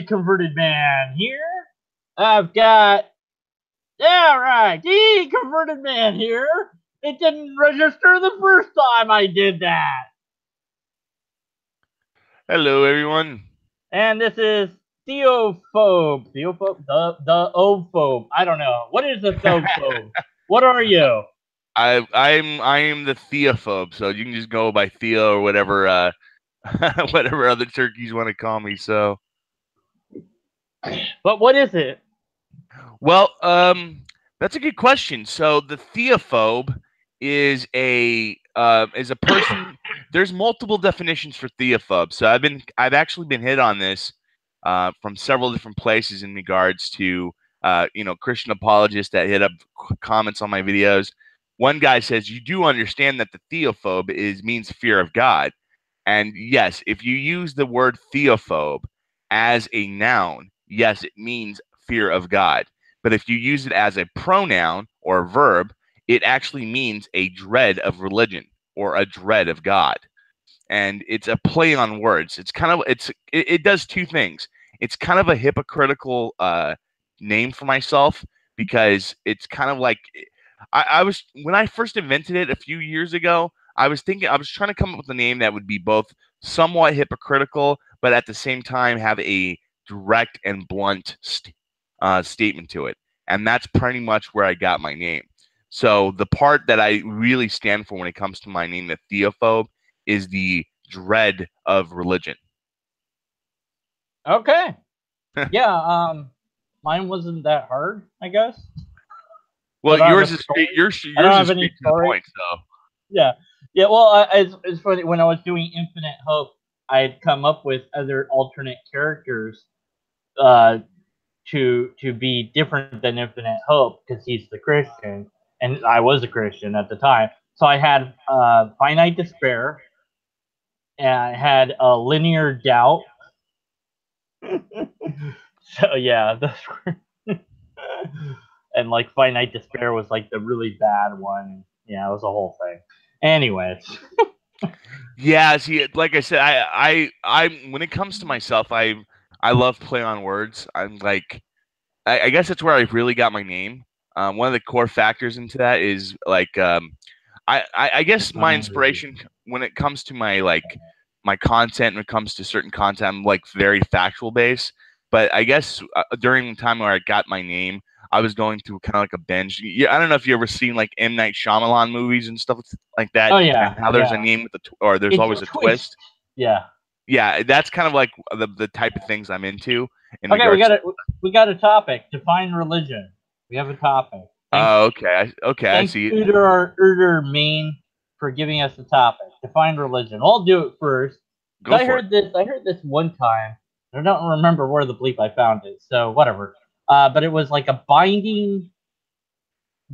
Converted man here. I've got, yeah, right, converted man here. It didn't register the first time I did that. Hello, everyone. And this is Theophobe. Theophobe? The Ophobe. I don't know. What is the Theophobe? What are you? I am the Theophobe, so you can just go by Theo or whatever whatever other turkeys want to call me. So, But what is it? well, that's a good question. So the Theophobe is a person. There's multiple definitions for Theophobe. So I've actually been hit on this from several different places in regards to Christian apologists that hit up comments on my videos. One guy says, you do understand that the Theophobe means fear of God. And yes, if you use the word Theophobe as a noun, yes, it means fear of God. But if you use it as a pronoun or a verb, it actually means a dread of religion or a dread of God. And it's a play on words. It does two things. It's kind of a hypocritical name for myself because it's kind of like I was when I first invented it a few years ago. I was trying to come up with a name that would be both somewhat hypocritical, but at the same time have a direct and blunt statement to it. And that's pretty much where I got my name. So the part that I really stand for when it comes to my name, the Theophobe, is the dread of religion. Okay. Yeah, mine wasn't that hard, I guess. I Well, don't have a yours is story. straight. Yours I don't yours is have any straight to the story. point. So Yeah, yeah. Well, it's funny when I was doing Infinite Hope, I had come up with other alternate characters uh, to be different than Infinite Hope because he's the Christian and I was a Christian at the time. So I had finite despair and I had a linear doubt. So yeah, that's and like finite despair was like the really bad one. Yeah, it was a whole thing. Anyways. yeah, see, like I said, I when it comes to myself, I love play on words. I'm like, I guess that's where I really got my name. One of the core factors into that is like, I guess my inspiration when it comes to my content, when it comes to certain content, I'm like very factual based. But I guess during the time where I got my name, I was going through kind of like a binge. Yeah, I don't know if you ever seen like M. Night Shyamalan movies and stuff like that, Oh and yeah, how there's a yeah. name with or there's It's a always a twist. twist. Yeah. Yeah, that's kind of like the type of things I'm into in Okay, regards. we got a topic. Define religion. We have a topic. Thanks Okay, I thanks see. Uder Main for giving us the topic. Define religion. Well, I'll do it first. Go I for it. heard this one time. I don't remember where the bleep I found it. So whatever. But it was like a binding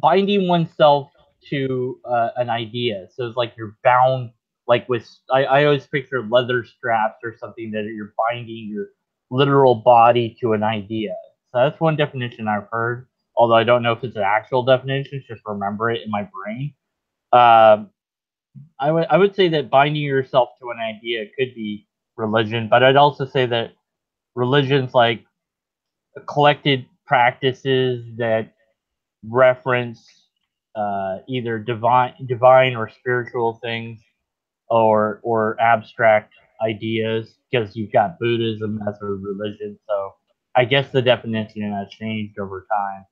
oneself to an idea. So it's like you're bound, like with I always picture leather straps or something that you're binding your literal body to an idea. So that's one definition I've heard. Although I don't know if it's an actual definition, just remember it in my brain. Um, I would say that binding yourself to an idea could be religion, but I'd also say that religion's like collected practices that reference either divine or spiritual things or abstract ideas because you've got Buddhism as a religion. So I guess the definition has changed over time.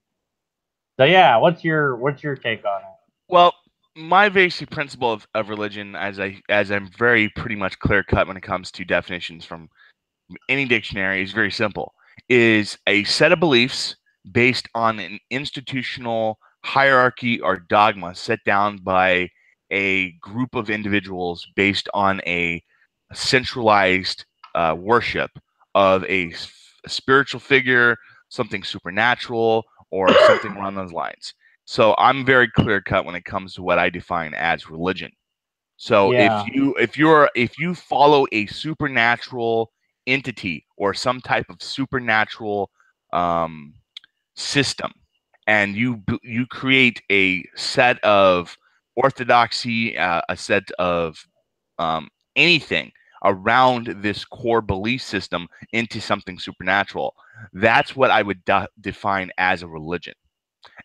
So yeah, what's your take on it? Well, my basic principle of religion, as I'm very pretty much clear cut when it comes to definitions from any dictionary, is very simple. Is a set of beliefs based on an institutional hierarchy or dogma set down by a group of individuals based on a centralized worship of a spiritual figure, something supernatural, or something along those lines. So I'm very clear cut when it comes to what I define as religion. So Yeah, if you follow a supernatural entity or some type of supernatural um, system, and you create a set of orthodoxy, a set of anything, around this core belief system into something supernatural. That's what I would define as a religion.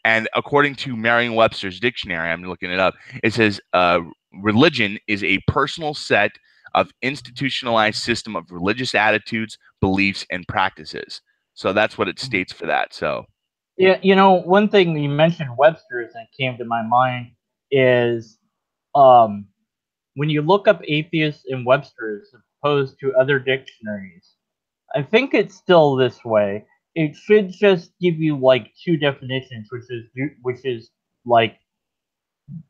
And according to Merriam-Webster's dictionary, I'm looking it up, it says religion is a personal set of institutionalized system of religious attitudes, beliefs, and practices. So that's what it states for that. So yeah, one thing you mentioned Webster's and it came to my mind is when you look up atheists in Webster's opposed to other dictionaries, I think it's still this way. It should just give you like two definitions, which is like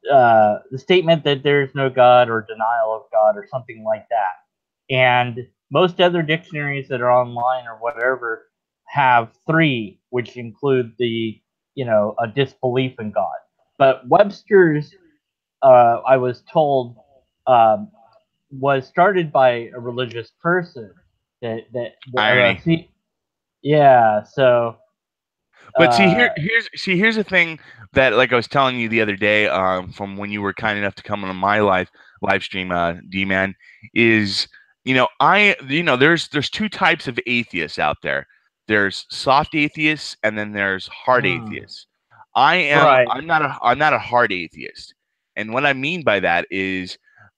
the statement that there's no God or denial of God or something like that. And most other dictionaries that are online or whatever have three, which include the a disbelief in God. But Webster's, I was told, um, was started by a religious person. irony. See, yeah. So But see uh, here's the thing that, like I was telling you the other day, from when you were kind enough to come on my live stream, D man, is there's two types of atheists out there. There's soft atheists and then there's hard atheists. right. I'm not a hard atheist. And what I mean by that is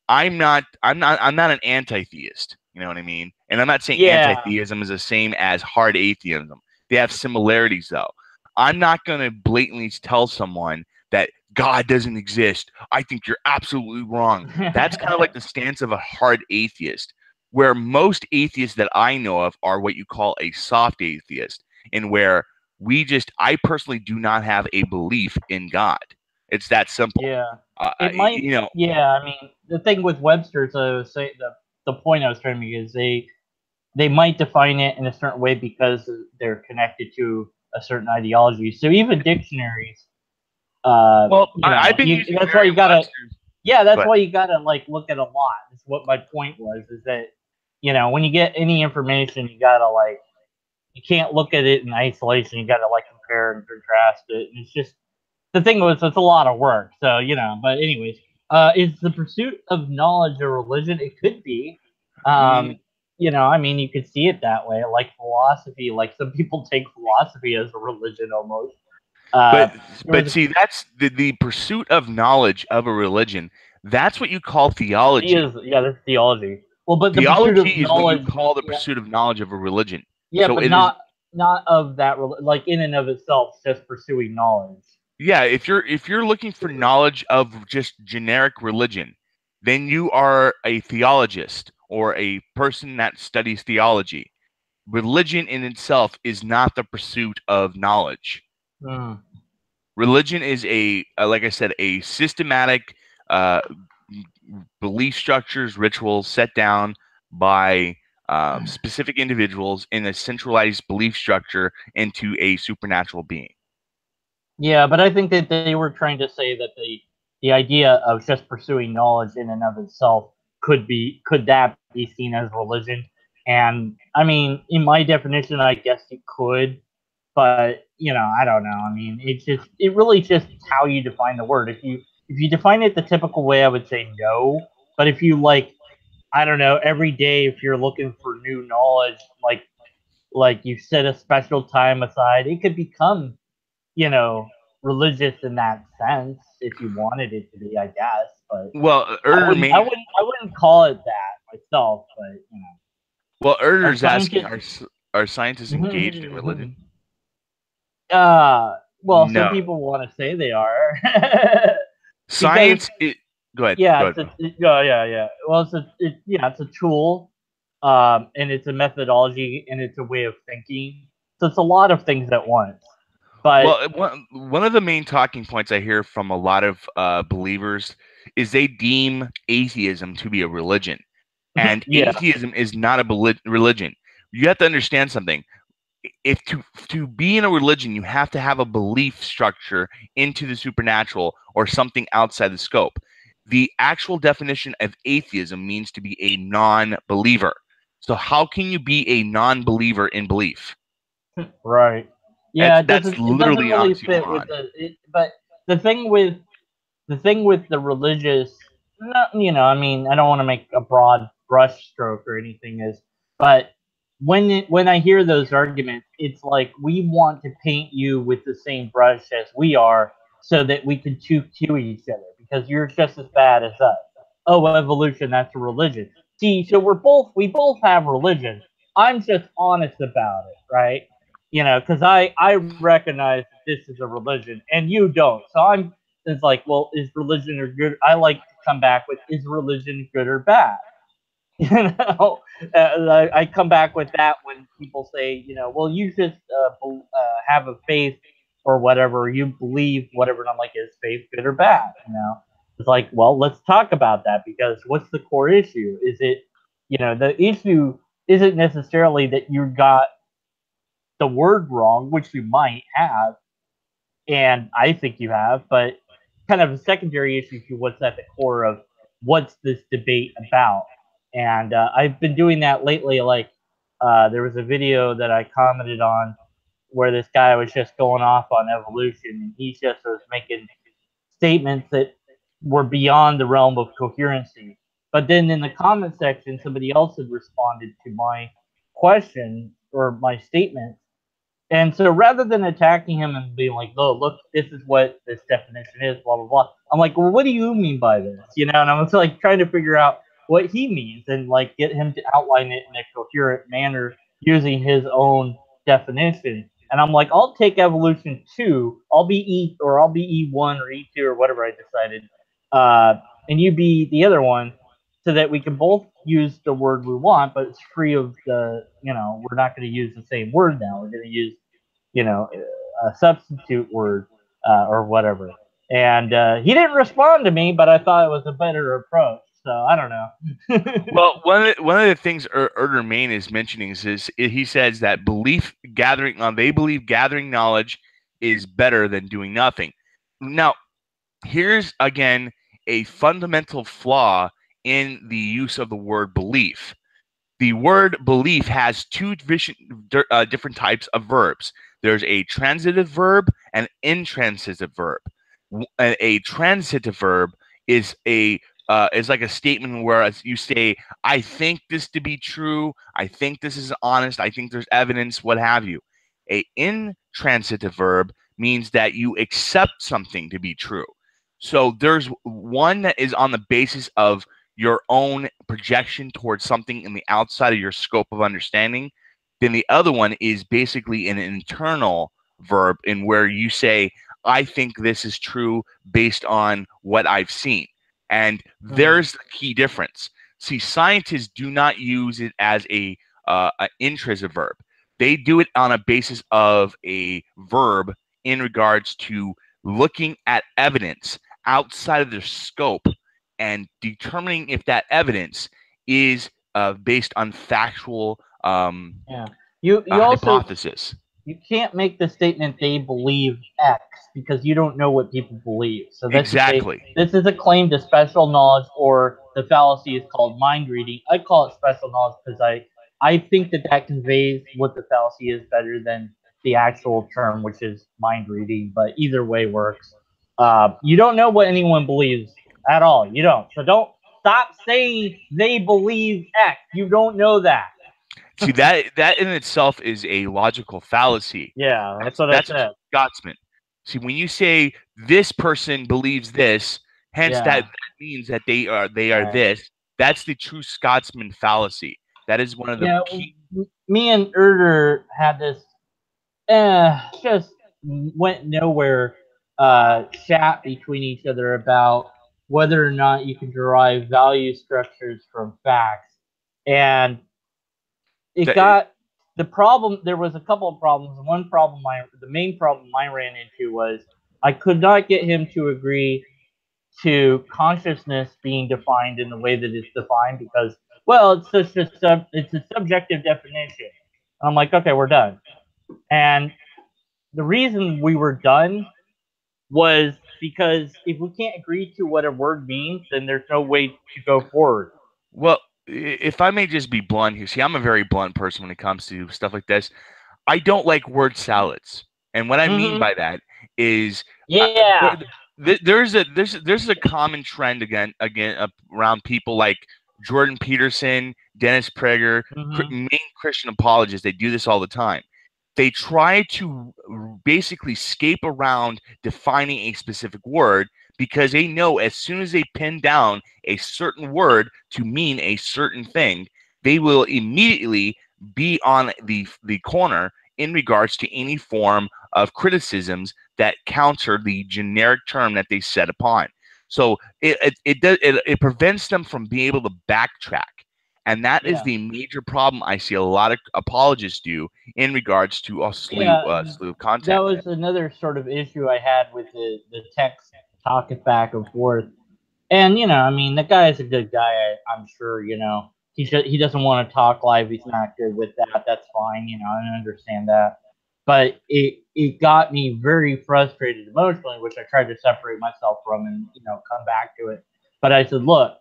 I'm not an anti-theist. You know what I mean? And I'm not saying Yeah. anti-theism is the same as hard atheism. They have similarities though. I'm not going to blatantly tell someone that God doesn't exist. I think you're absolutely wrong. That's kind of like the stance of a hard atheist, where most atheists that I know of are what you call a soft atheist, and where I personally do not have a belief in God. It's that simple. Yeah. Uh, It might. you know, Yeah. I mean, the thing with Webster's, I was saying the point I was trying to make is they might define it in a certain way because they're connected to a certain ideology. So even dictionaries, well, I've been using that's why you gotta. Merriam-Webster's, Yeah, that's but why you gotta like look at a lot. That's what my point was. Is that when you get any information, you gotta like you can't look at it in isolation. You gotta like compare and contrast it. And it's just the thing was it's a lot of work. So but anyways, is the pursuit of knowledge a religion? It could be. mm, Um, I mean, you could see it that way, like philosophy. Like some people take philosophy as a religion almost. but Uh, there but was see, that's the pursuit of knowledge of a religion. That's what you call theology. yeah, there's theology. Well, but the pursuit of Theology is what you knowledge, call the yeah, pursuit of knowledge of a religion. yeah, So but it is, not of that, like in and of itself, just pursuing knowledge. yeah, if you're looking for knowledge of just generic religion, then you are a theologist or a person that studies theology. Religion in itself is not the pursuit of knowledge. Hmm. Religion is like I said, a systematic uh, belief structures, rituals set down by specific individuals in a centralized belief structure into a supernatural being. Yeah, but I think that they were trying to say that the idea of just pursuing knowledge in and of itself could that be seen as religion? And I mean, in my definition, I guess it could, but I don't know. I mean, it really just how you define the word. If you define it the typical way, I would say no. But if you like, I don't know, every day if you're looking for new knowledge, like you set a special time aside, it could become you know, religious in that sense if you wanted it to be, I guess. But Well, I Erder wouldn't, I main wouldn't, I wouldn't call it that myself. But well, a Erder's asking, scientist. are scientists engaged in religion? Well, some No, people want to say they are because science. Go ahead. Go yeah, ahead, bro. yeah. Well, it's a tool, and it's a methodology, and it's a way of thinking. So it's a lot of things at once. But Well, one of the main talking points I hear from a lot of believers is they deem atheism to be a religion, and yeah, atheism is not a religion. You have to understand something. If to be in a religion, you have to have a belief structure into the supernatural or something outside the scope. The actual definition of atheism means to be a non-believer. So how can you be a non-believer in belief? right. Yeah, That's it that's doesn't literally really fit with oxymoron. but the thing with the religious, not, I mean, I don't want to make a broad brushstroke or anything is, but when I hear those arguments, it's like we want to paint you with the same brush as we are, so that we can to each other because you're just as bad as us. Oh, evolution, that's a religion. See, so we both have religion. I'm just honest about it, right? Because I recognize that this is a religion and you don't. So it's like, well, is religion or good? I like to come back with, is religion good or bad? you know I come back with that when people say, well, you just have a faith or whatever, you believe whatever, and I'm like, is faith good or bad? It's like, well, let's talk about that, because what's the core issue? Is it, the issue isn't necessarily that you got the word wrong, which you might have, and I think you have, but kind of a secondary issue to what's at the core of what's this debate about. And I've been doing that lately. Like, there was a video that I commented on where this guy was just going off on evolution, and he just was making statements that were beyond the realm of coherency. But then in the comment section, somebody else had responded to my question or my statement, and so rather than attacking him and being like, "Oh, look, this is what this definition is," blah blah blah, I'm like, "Well, what do you mean by this?" And I'm like trying to figure out what he means and like get him to outline it in a coherent manner using his own definition. And I'm like, I'll take evolution 2. I'll be I'll be E1 or E2 or whatever I decided, and you be the other one, so that we can both use the word we want, but it's free of we're not going to use the same word now. We're going to use, a substitute word or whatever. And he didn't respond to me, but I thought it was a better approach. So I don't know. Well, one of the things Erder Main is mentioning is he says that they believe gathering knowledge is better than doing nothing. Now, here's again a fundamental flaw in the use of the word belief. The word belief has two different types of verbs. There's a transitive verb and intransitive verb. A transitive verb is like a statement where you say, "I think this to be true. I think this is honest. I think there's evidence," what have you. A intransitive verb means that you accept something to be true. So there's one that is on the basis of your own projection towards something in the outside of your scope of understanding. Then the other one is basically an internal verb in where you say, "I think this is true based on what I've seen." And there's the key difference. See, scientists do not use it as an intransitive verb. They do it on a basis of a verb in regards to looking at evidence outside of their scope and determining if that evidence is based on factual you also hypothesis. you can't make the statement they believe X because you don't know what people believe. So Exactly. This is a claim to special knowledge, or the fallacy is called mind reading. I call it special knowledge because I think that conveys what the fallacy is better than the actual term, which is mind reading. But either way works. You don't know what anyone believes at all. You don't. So don't stop saying they believe X. You don't know that. See, that in itself is a logical fallacy. Yeah, that's what I said. A Scotsman. See, when you say this person believes this, hence that means that they are this. That's the true Scotsman fallacy. That is one of the key. Me and Erder had this just went nowhere chat between each other about whether or not you can derive value structures from facts, and got the problem. There was a couple of problems. One problem, the main problem I ran into was I could not get him to agree to consciousness being defined in the way that it's defined, because, well, it's a subjective definition. I'm like, okay, we're done. And the reason we were done was because if we can't agree to what a word means, then there's no way to go forward. Well, if I may just be blunt here, see, I'm a very blunt person when it comes to stuff like this. I don't like word salads, and what I mean by that is, there's a common trend again around people like Jordan Peterson, Dennis Prager, Mm-hmm. main Christian apologists, they do this all the time. They try to basically escape around defining a specific word because they know as soon as they pin down a certain word to mean a certain thing, they will immediately be on the corner in regards to any form of criticisms that counter the generic term that they set upon. So it prevents them from being able to backtrack. And that is Yeah. the major problem I see a lot of apologists do in regards to a Yeah, slew of that content. was another sort of issue I had with the text talking back and forth. And I mean, the guy is a good guy. I'm sure. He doesn't want to talk live. He's not good with that. That's fine. I understand that. But it got me very frustrated emotionally, which I tried to separate myself from and come back to it. But I said, look,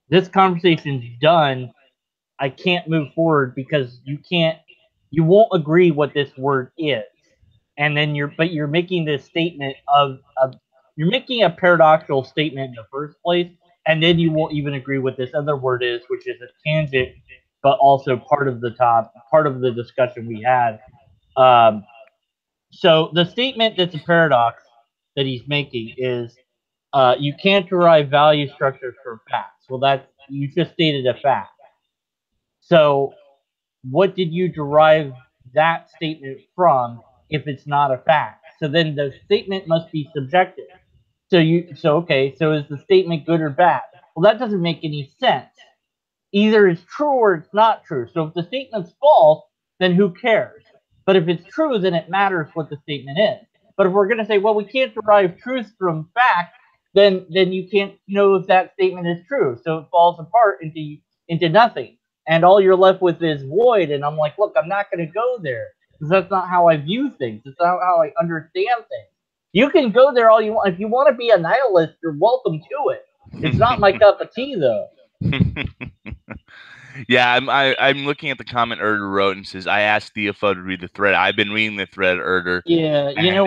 this conversation's done. I can't move forward because you won't agree what this word is. And then you're making this statement of you're making a paradoxical statement in the first place, and then you won't even agree what this other word is, which is a tangent, but also part of the discussion we had. Um, so the statement that's a paradox that he's making is you can't derive value structures from facts. Well, that's you just stated a fact. So what did you derive that statement from if it's not a fact? So then the statement must be subjective. So is the statement good or bad? Well, that doesn't make any sense. Either it's true or it's not true. So if the statement's false, then who cares? But if it's true, then it matters what the statement is. But if we're going to say, well, we can't derive truth from fact, then you can't know if that statement is true. So it falls apart into nothing, and all you're left with is void. And I'm like, look, I'm not going to go there because that's not how I view things. It's not how I understand things. You can go there all you want. If you want to be a nihilist, you're welcome to it. It's not my cup of tea, though. Yeah, I'm looking at the comment Erder wrote and says I asked Theophobe to read the thread. I've been reading the thread, Erder, Yeah, and you I'm know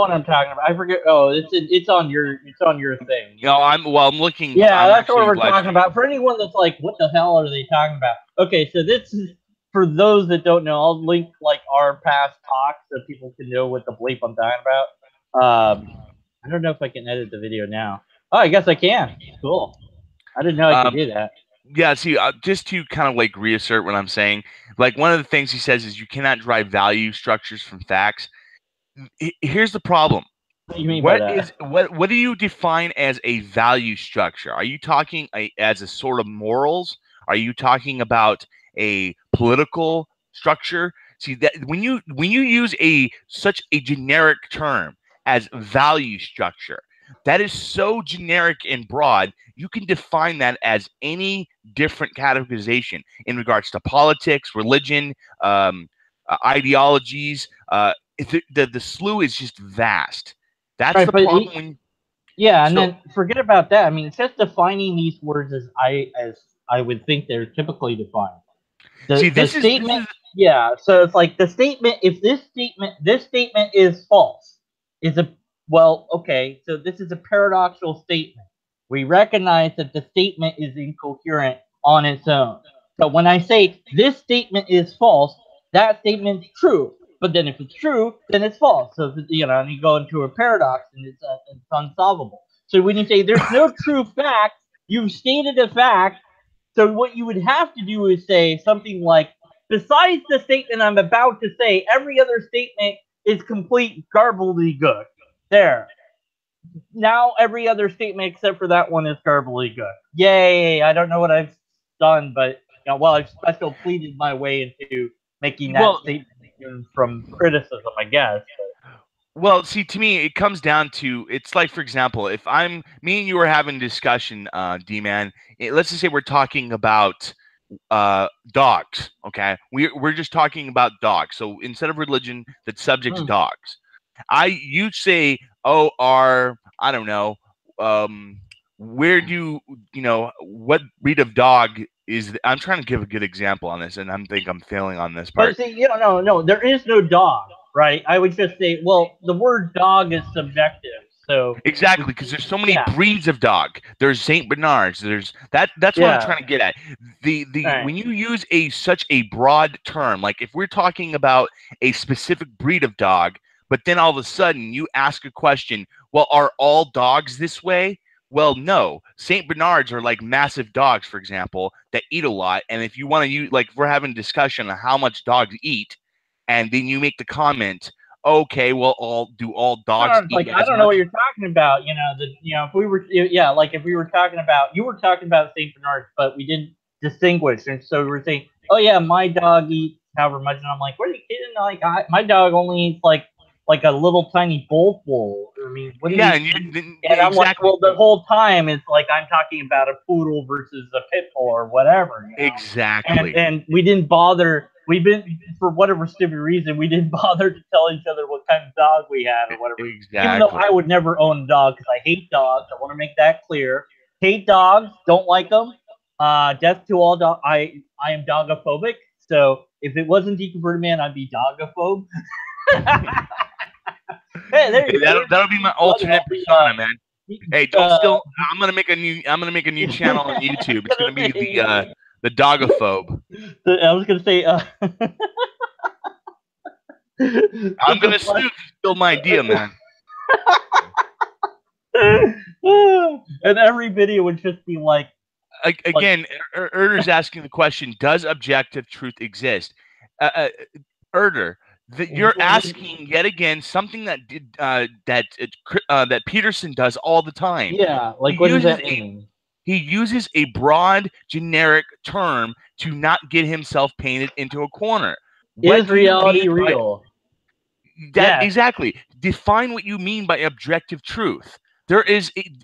what I'm talking about. I forget. Oh, it's on your thing. I'm looking. Yeah, I'm that's what actually we're live talking streaming. about. For anyone that's like, what the hell are they talking about? Okay, so this is for those that don't know. I'll link like our past talks so people can know what the bleep I'm talking about. I don't know if I can edit the video now. Oh, I guess I can. Cool. I didn't know I could Um, do that. yeah, see, just to kind of like reassert what I'm saying, like one of the things he says is you cannot derive value structures from facts. Here's the problem. What do you mean by that? What do you define as a value structure? Are you talking as a sort of morals? Are you talking about a political structure? See that when you use a such a generic term as value structure, that is so generic and broad, you can define that as any different categorization in regards to politics, religion, ideologies. The slew is just vast. That's Right, the but problem when yeah, and so then forget about that. I mean, it's just defining these words as I would think they're typically defined. see The this statement, is yeah. So it's like the statement. If this statement is false, is a well, okay. So this is a paradoxical statement. We recognize that the statement is incoherent on its own. So when I say this statement is false, that statement's true. But then if it's true, then it's false. So and you go into a paradox, and it's unsolvable. So when you say there's no true fact, you've stated a fact. So what you would have to do is say something like, besides the statement I'm about to say, every other statement is complete gobbledygook. There. Now every other statement except for that one is gobbledygook. Yay! I don't know what I've done, but I've special pleaded my way into making that well statement from criticism, I guess. well see to me it comes down to it's like for example if I'm me and you are having a discussion D-man, let's just say we're talking about dogs. Okay, we're just talking about dogs, so instead of religion the subject's Hmm. dogs. You say, oh, I don't know, um, where do what breed of dog is? I'm trying to give a good example on this, and I'm failing on this But part. see, no, there is no dog, right? I would just say, well, the word dog is subjective. So Exactly, because there's so many yeah, breeds of dog. There's Saint Bernards. That's what I'm yeah, trying to get at. The right. when you use such a broad term, like if we're talking about a specific breed of dog, but then all of a sudden you ask a question, well, are all dogs this way? Well, no. Saint Bernards are like massive dogs, for example, that eat a lot. And if you want to use, like, if we're having a discussion on how much dogs eat, and then you make the comment, okay, well, all dogs eat Like I as don't know what much? you're talking about. If we were, yeah, like if we were talking about, you were talking about Saint Bernards, but we didn't distinguish, and so we were saying, oh yeah, my dog eats however much, and I'm like, what are you kidding? Like my dog only eats like a little tiny bowlful. I mean, what do Yeah, you? and And I'm like, exactly. well, the whole time it's like I'm talking about a poodle versus a pit bull or whatever, Exactly. And we didn't bother. We've been, for whatever stupid reason, we didn't bother to tell each other what kind of dog we had or whatever. Even though Exactly. I would never own a dog because I hate dogs. I want to make that clear. Hate dogs. Don't like them. Death to all dogs. I am dogophobic. So if it wasn't Deconverted Man, I'd be dogophobe. Hey, there you Hey, go. that'll be my alternate persona, man. Hey, don't Uh, still. I'm gonna make a new channel on YouTube. It's gonna be the Dogophobe. I was gonna say. I'm The gonna sue if you steal my idea, man. and every video would just be like, Again, Erder's asking the question: does objective truth exist? Erder, you're asking yet again something that Peterson does all the time. yeah, He like what does uses that a mean? he uses a broad, generic term to not get himself painted into a corner. What Is do you reality mean by real? that? Yes. Exactly. Define what you mean by objective truth.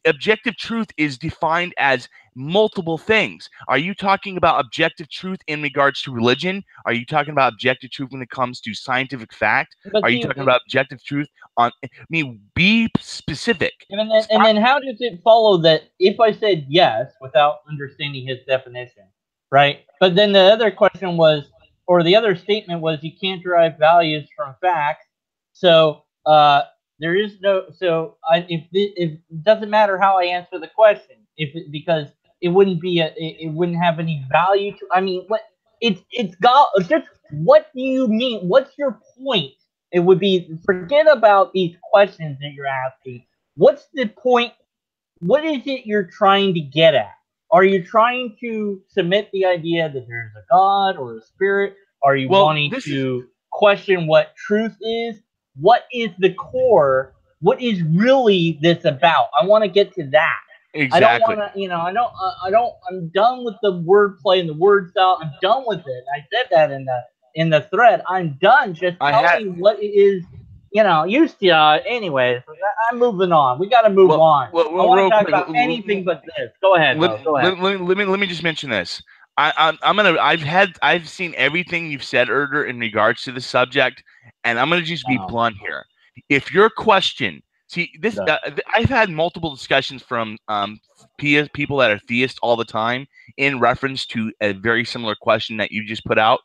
Objective truth is defined as multiple things. Are you talking about objective truth in regards to religion? Are you talking about objective truth when it comes to scientific fact? But Are you see, talking about objective truth on? I mean, be specific. and then how does it follow that if I said yes without understanding his definition, right? But then the other question was, or the other statement was, you can't derive values from facts. So there is no. So if it doesn't matter how I answer the question, because it wouldn't be it wouldn't have any value to. I mean, what it's got. Just what do you mean? What's your point? It would be, forget about these questions that you're asking. What's the point? What is it you're trying to get at? Are you trying to submit the idea that there's a God or a spirit? Are you Well, wanting this is to question what truth is? What is the core? What is really this about? I want to get to that. I don't exactly. want to, I'm done with the wordplay and the word style. I'm done with it. I said that in the thread. I'm done. Just I tell had me what it is. Anyways, I'm moving on. We got to move on. I want to real talk quick. about anything but this. Go ahead, let, though. Go ahead. let me just mention this. I've seen everything you've said, Erder, in regards to the subject, and I'm gonna just be Oh, blunt here. If your question, see this, no. I've had multiple discussions from people that are theists all the time in reference to a very similar question that you just put out.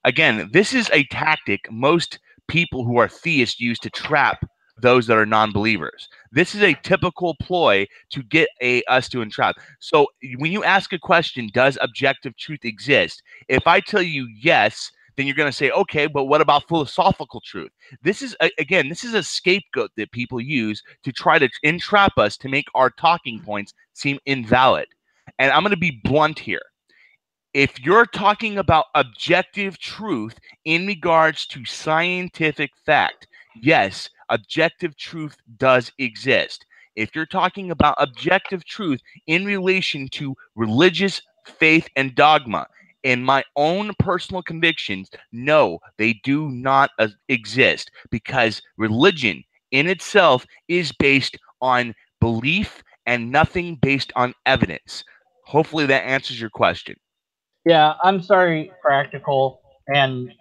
Again, this is a tactic most people who are theists use to trap those that are non-believers. This is a typical ploy to get us to entrap. So when you ask a question, does objective truth exist? If I tell you yes, then you're going to say, okay, but what about philosophical truth? This is this is a scapegoat that people use to try to entrap us to make our talking points seem invalid. And I'm going to be blunt here. If you're talking about objective truth in regards to scientific fact, yes, objective truth does exist. If you're talking about objective truth in relation to religious faith and dogma, in my own personal convictions, no, they do not exist, because religion in itself is based on belief and nothing based on evidence. Hopefully that answers your question. Yeah, I'm sorry, practical and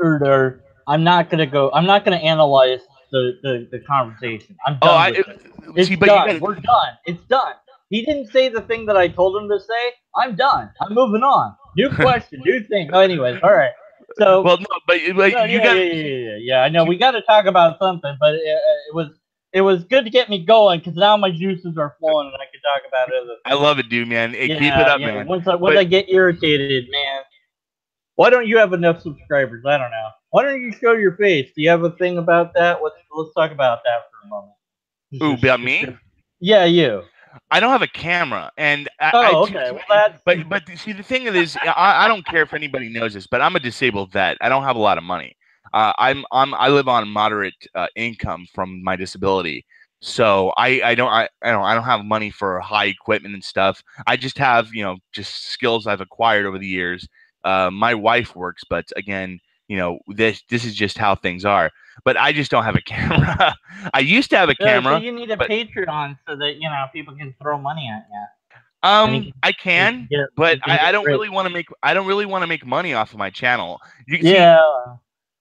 Erder. I'm not gonna go. I'm not gonna analyze the conversation. I'm Oh, done I with it. see, It's but you done. got We're done. It's done. He didn't say the thing that I told him to say. I'm done. I'm moving on. New question. New thing. Oh, anyways, all right. So well, no, but no, you yeah, got yeah, yeah, yeah, yeah. I know we got to talk about something, but it was it was good to get me going because now my juices are flowing and I can talk about other I things. love it, dude, man. Hey, keep it Yeah, up, yeah. man. Once But I get irritated, man. Why don't you have enough subscribers? I don't know. Why don't you show your face? Do you have a thing about that? Let's talk about that for a moment. ooh, Just, about just me? yeah, you. I don't have a camera, and Oh, okay. Well, that's but see, the thing is, I don't care if anybody knows this, but I'm a disabled vet. I don't have a lot of money. I live on moderate income from my disability, so I don't have money for high equipment and stuff. I just have just skills I've acquired over the years. My wife works, but again, this is just how things are. But I just don't have a camera. I used to have a so camera, you need a but Patreon so that people can throw money at you, and I you can can, get but you can get I don't rich. really want to make money off of my channel. You can see, Yeah.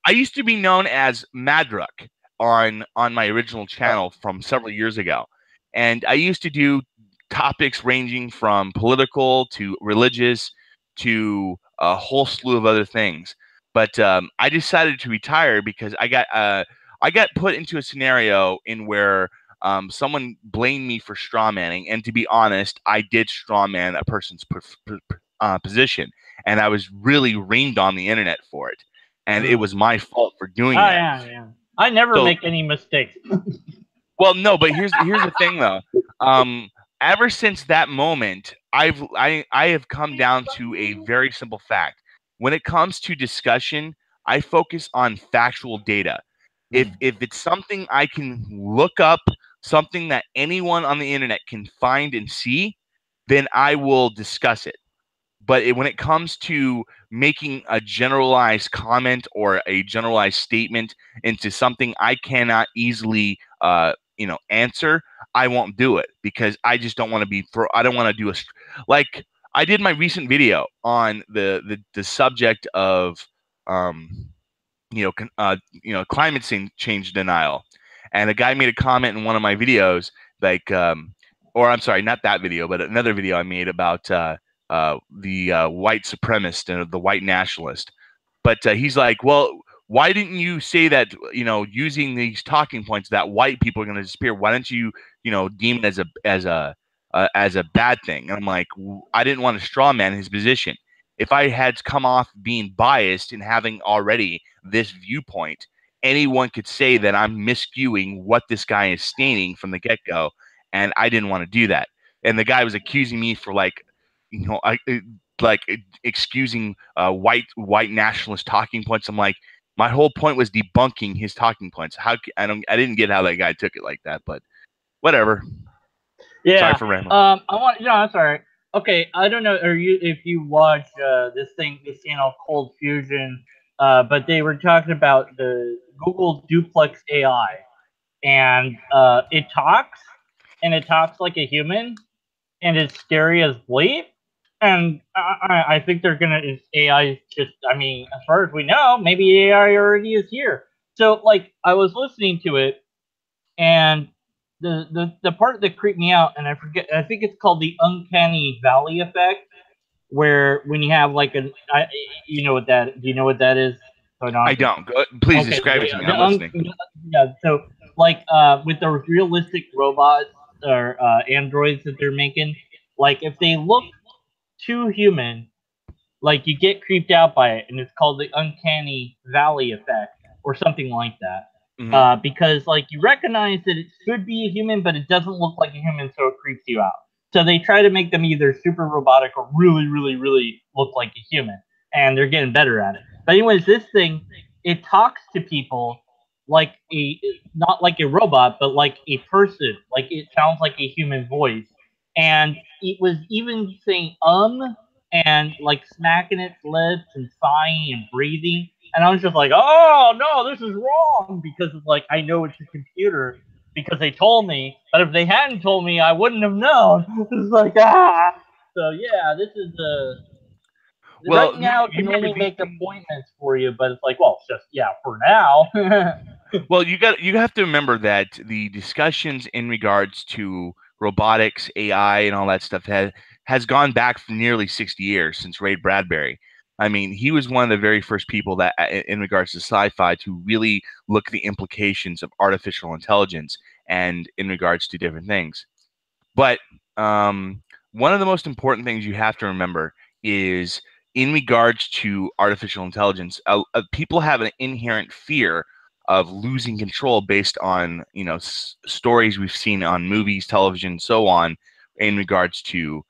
I used to be known as Madruk on my original Oh. channel from several years ago, and I used to do topics ranging from political to religious to a whole slew of other things. But I decided to retire because I got put into a scenario in where someone blamed me for straw manning, and to be honest, I did straw man a person's position, and I was really ringed on the internet for it, and it Mm. was my fault for doing Oh that. yeah, yeah. I never So, make any mistakes. well, no, but here's the thing though. Um, ever since that moment, I have come down to a very simple fact. When it comes to discussion, I focus on factual data. If it's something I can look up, something that anyone on the internet can find and see, then I will discuss it. But when it comes to making a generalized comment or a generalized statement into something I cannot easily, answer, I won't do it because I just don't want to be for. I don't want to do like I did my recent video on the subject of um, climate change denial, and a guy made a comment in one of my videos, like, or I'm sorry, not that video, but another video I made about the white supremacist and the white nationalist. But he's like, well, why didn't you say that, using these talking points that white people are going to disappear? Why don't you, deem it as a bad thing? And I'm like, I didn't want to straw man his position. If I had come off being biased and having already this viewpoint, anyone could say that I'm miscuing what this guy is stating from the get go, and I didn't want to do that. And the guy was accusing me for like excusing white nationalist talking points. I'm like, my whole point was debunking his talking points. I didn't get how that guy took it like that, but whatever. Sorry Yeah. for rambling. I want. No, that's all right. Okay. I don't know. Or you, if you watch this channel Cold Fusion, but they were talking about the Google Duplex AI, and it talks like a human, and it's scary as bleep. And I think they're gonna. AI is just. I mean, as far as we know, maybe AI already is here. So, like, I was listening to it, and the part that creeped me out, and I think it's called the uncanny valley effect, where when you have like you know what that, do you know what that is? So I don't I have to. don't. Please Okay, describe it to me. I'm listening. yeah. So like with those realistic robots or androids that they're making, like if they look too human, like you get creeped out by it, and it's called the uncanny valley effect or something like that. Hmm. Because like you recognize that it should be a human, but it doesn't look like a human, so it creeps you out. So they try to make them either super robotic or really, really, really look like a human, and they're getting better at it. But anyways, this thing, it talks to people like a, not like a robot, but like a person. Like it sounds like a human voice, and it was even saying and like smacking its lips and sighing and breathing. And I was just like, oh no, this is wrong, because it's like I know it's a computer because they told me. But if they hadn't told me, I wouldn't have known. It's like So yeah, this is Well, right now. It can remember only make appointments for you, but it's like, well, it's just yeah for now. well, you have to remember that the discussions in regards to robotics, AI, and all that stuff has gone back for nearly 60 years since Ray Bradbury. I mean, he was one of the very first people that, in regards to sci-fi, to really look at the implications of artificial intelligence and in regards to different things. But one of the most important things you have to remember is in regards to artificial intelligence, people have an inherent fear of losing control based on stories we've seen on movies, television, so on, in regards to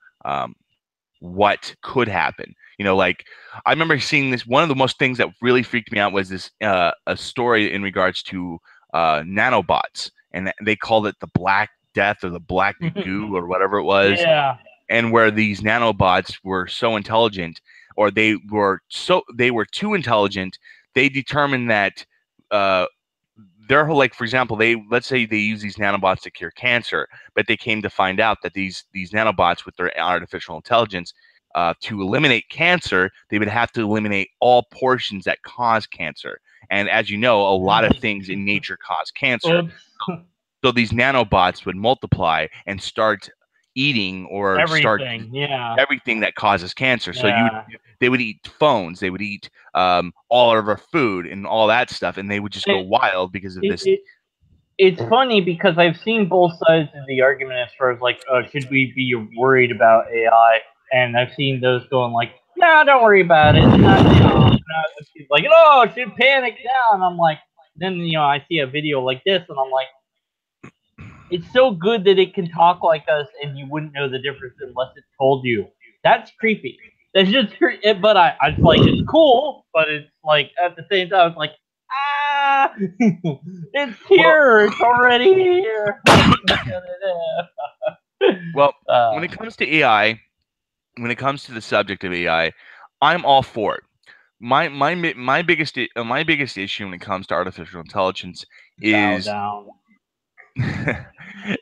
what could happen. Like I remember seeing this. One of the most things that really freaked me out was this a story in regards to nanobots, and they called it the Black Death or the Black Goo or whatever it was. Yeah. And where these nanobots were so intelligent, or they were too intelligent, they determined that their whole, like, for example, let's say they use these nanobots to cure cancer, but they came to find out that these nanobots with their artificial intelligence, to eliminate cancer, they would have to eliminate all portions that cause cancer. And as you know, a lot of things in nature cause cancer. So these nanobots would multiply and start eating or everything that causes cancer. So they would eat phones, they would eat all of our food and all that stuff, and they would just go wild because of this. It's funny because I've seen both sides of the argument as far as like, should we be worried about AI? And I've seen those going like, no, don't worry about it. It's not, like, oh, should panic now. And I'm like, then I see a video like this, and I'm like, it's so good that it can talk like us, and you wouldn't know the difference unless it told you. That's creepy. That's just creepy. But I like, it's cool, but it's like at the same time, it's like, it's here. It's already here. Well, when it comes to AI, when it comes to the subject of AI, I'm all for it. My biggest issue when it comes to artificial intelligence is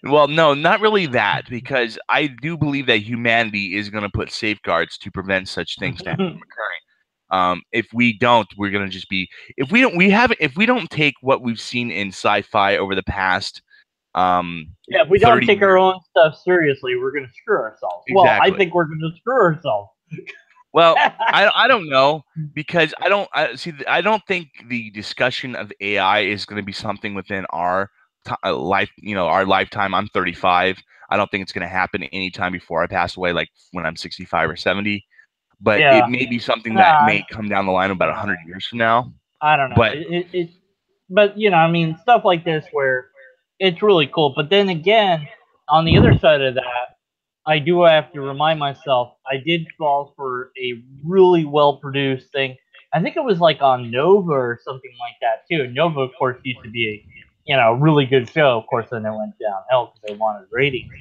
well, no, not really that, because I do believe that humanity is going to put safeguards to prevent such things from occurring. If we don't, we're going to just be, if we don't take what we've seen in sci-fi over the past if we don't take our own stuff seriously, we're going to screw ourselves. Exactly. Well, I think we're going to screw ourselves. Well, I don't know, because I don't think the discussion of AI is going to be something within our life, our lifetime. I'm 35. I don't think it's going to happen anytime before I pass away, like when I'm 65 or 70. But it may be something that may come down the line about 100 years from now. I don't know. But I mean, stuff like this where it's really cool. But then again, on the other side of that, I do have to remind myself, I did fall for a really well-produced thing. I think it was like on Nova or something like that too. Nova, of course, used to be a really good show. Of course, then it went downhill because they wanted ratings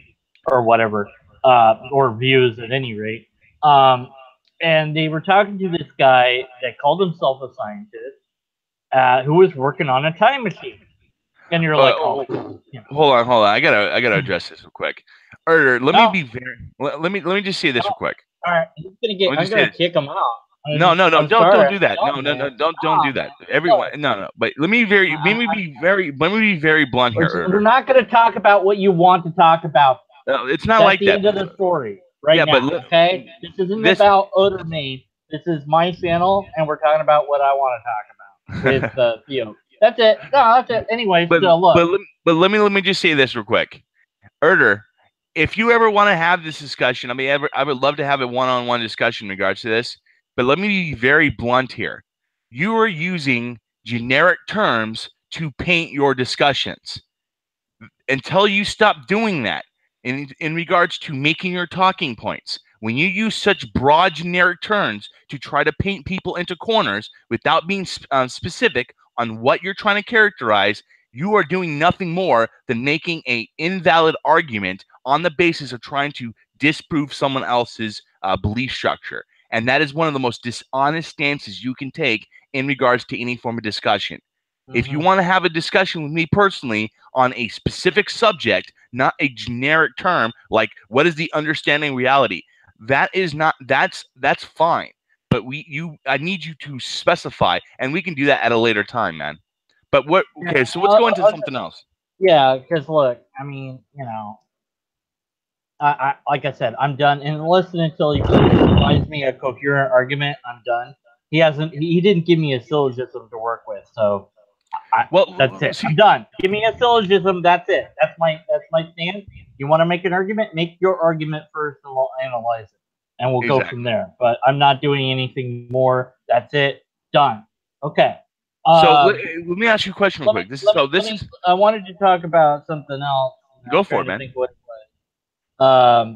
or whatever, or views at any rate. And they were talking to this guy that called himself a scientist, who was working on a time machine. And you're like, hold on. I gotta address this real quick. Let me just say this real quick. All right, I'm gonna kick him out. No, don't do that. No, don't do that. Everyone, no. But let me be very blunt here. We're not going to talk about what you want to talk about. No, it's not like that. That's the end of the story now. But okay, this isn't about Ottermaid. This is my channel, and we're talking about what I want to talk about with Theo. That's it. No, that's it. Anyway, but let me just say this real quick, if you ever want to have this discussion, I would love to have a one-on-one discussion in regards to this. But let me be very blunt here. You are using generic terms to paint your discussions. Until you stop doing that, in regards to making your talking points, when you use such broad generic terms to try to paint people into corners without being specific on what you're trying to characterize, you are doing nothing more than making an invalid argument on the basis of trying to disprove someone else's belief structure. And that is one of the most dishonest stances you can take in regards to any form of discussion. If you want to have a discussion with me personally on a specific subject, not a generic term, like what is the understanding reality, that's fine. But I need you to specify, and we can do that at a later time, man. But so let's go into something else. Yeah, because look, I like I said, I'm done. And listen, until he provides me a coherent argument, I'm done. He didn't give me a syllogism to work with, so That's it. See, I'm done. Give me a syllogism. That's it. That's my stand. You want to make an argument? Make your argument first, and we'll analyze it, and we'll go from exactly. there. But I'm not doing anything more. That's it. Done. Okay. So Um, let me ask you a question real quick. This is I wanted to talk about something else. And I'm go for trying it, to man. think what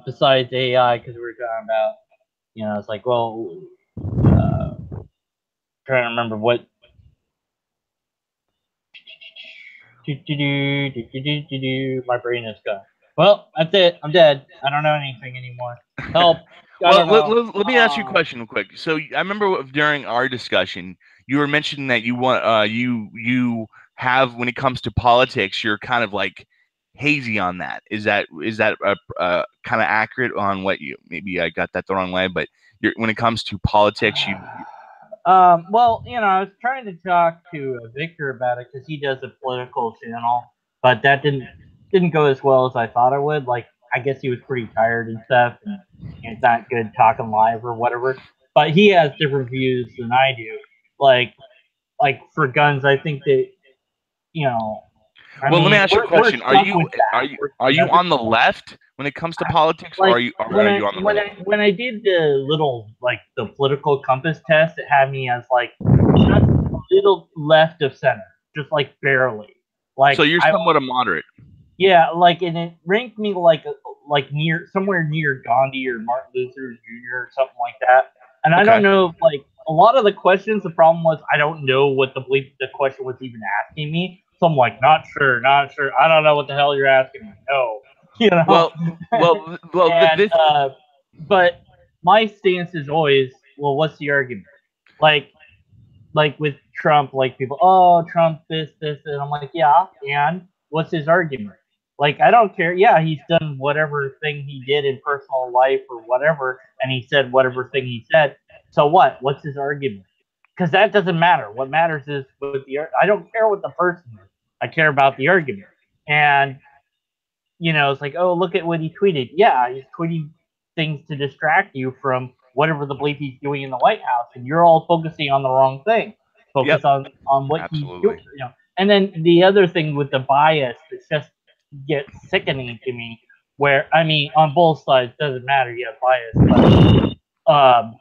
besides AI, because we were talking about, it's like, well, trying to remember what. My brain is gone. Well, that's it. I'm dead. I don't know anything anymore. Help. I Well, don't know. let me ask you a question real quick. So I remember during our discussion, you were mentioning that you want you have when it comes to politics, you're kind of like hazy on that. Is that kind of accurate on what you maybe I got that the wrong way, but when it comes to politics, you Well, I was trying to talk to Victor about it because he does a political channel, but that didn't go as well as I thought it would. Like, I guess he was pretty tired and stuff, and it's not good talking live or whatever. But he has different views than I do. Like, for guns, I think that you know, I well, let me mean, ask you a we're question. stuck with that. Are You know, you on the left when it comes to politics, or like are you on the right? when I did the little the political compass test, it had me as like just a little left of center, just like barely. So Like you're I somewhat a moderate. Yeah, like, and it ranked me like near somewhere near Gandhi or Martin Luther Jr. or something like that. And I don't Okay. know, like a lot of the questions. The problem was I don't know what the question was even asking me. So I'm like, not sure, not sure. I don't know what the hell you're asking me. No, you know. Well, well, And this but my stance is always, well, what's the argument? Like with Trump, like people, oh, Trump, this, and I'm like, yeah, and what's his argument? Like, I don't care. Yeah, he's done whatever thing he did in personal life or whatever, and he said whatever thing he said. So what? What's his argument? Because that doesn't matter. What matters is I don't care what the person is. I care about the argument. And it's like, oh, look at what he tweeted. Yeah, he's tweeting things to distract you from whatever the bleep he's doing in the White House, and you're all focusing on the wrong thing. yep, Focus on what he's doing. absolutely. And then the other thing with the bias that just gets sickening to me, where I mean, on both sides doesn't matter. You have bias, but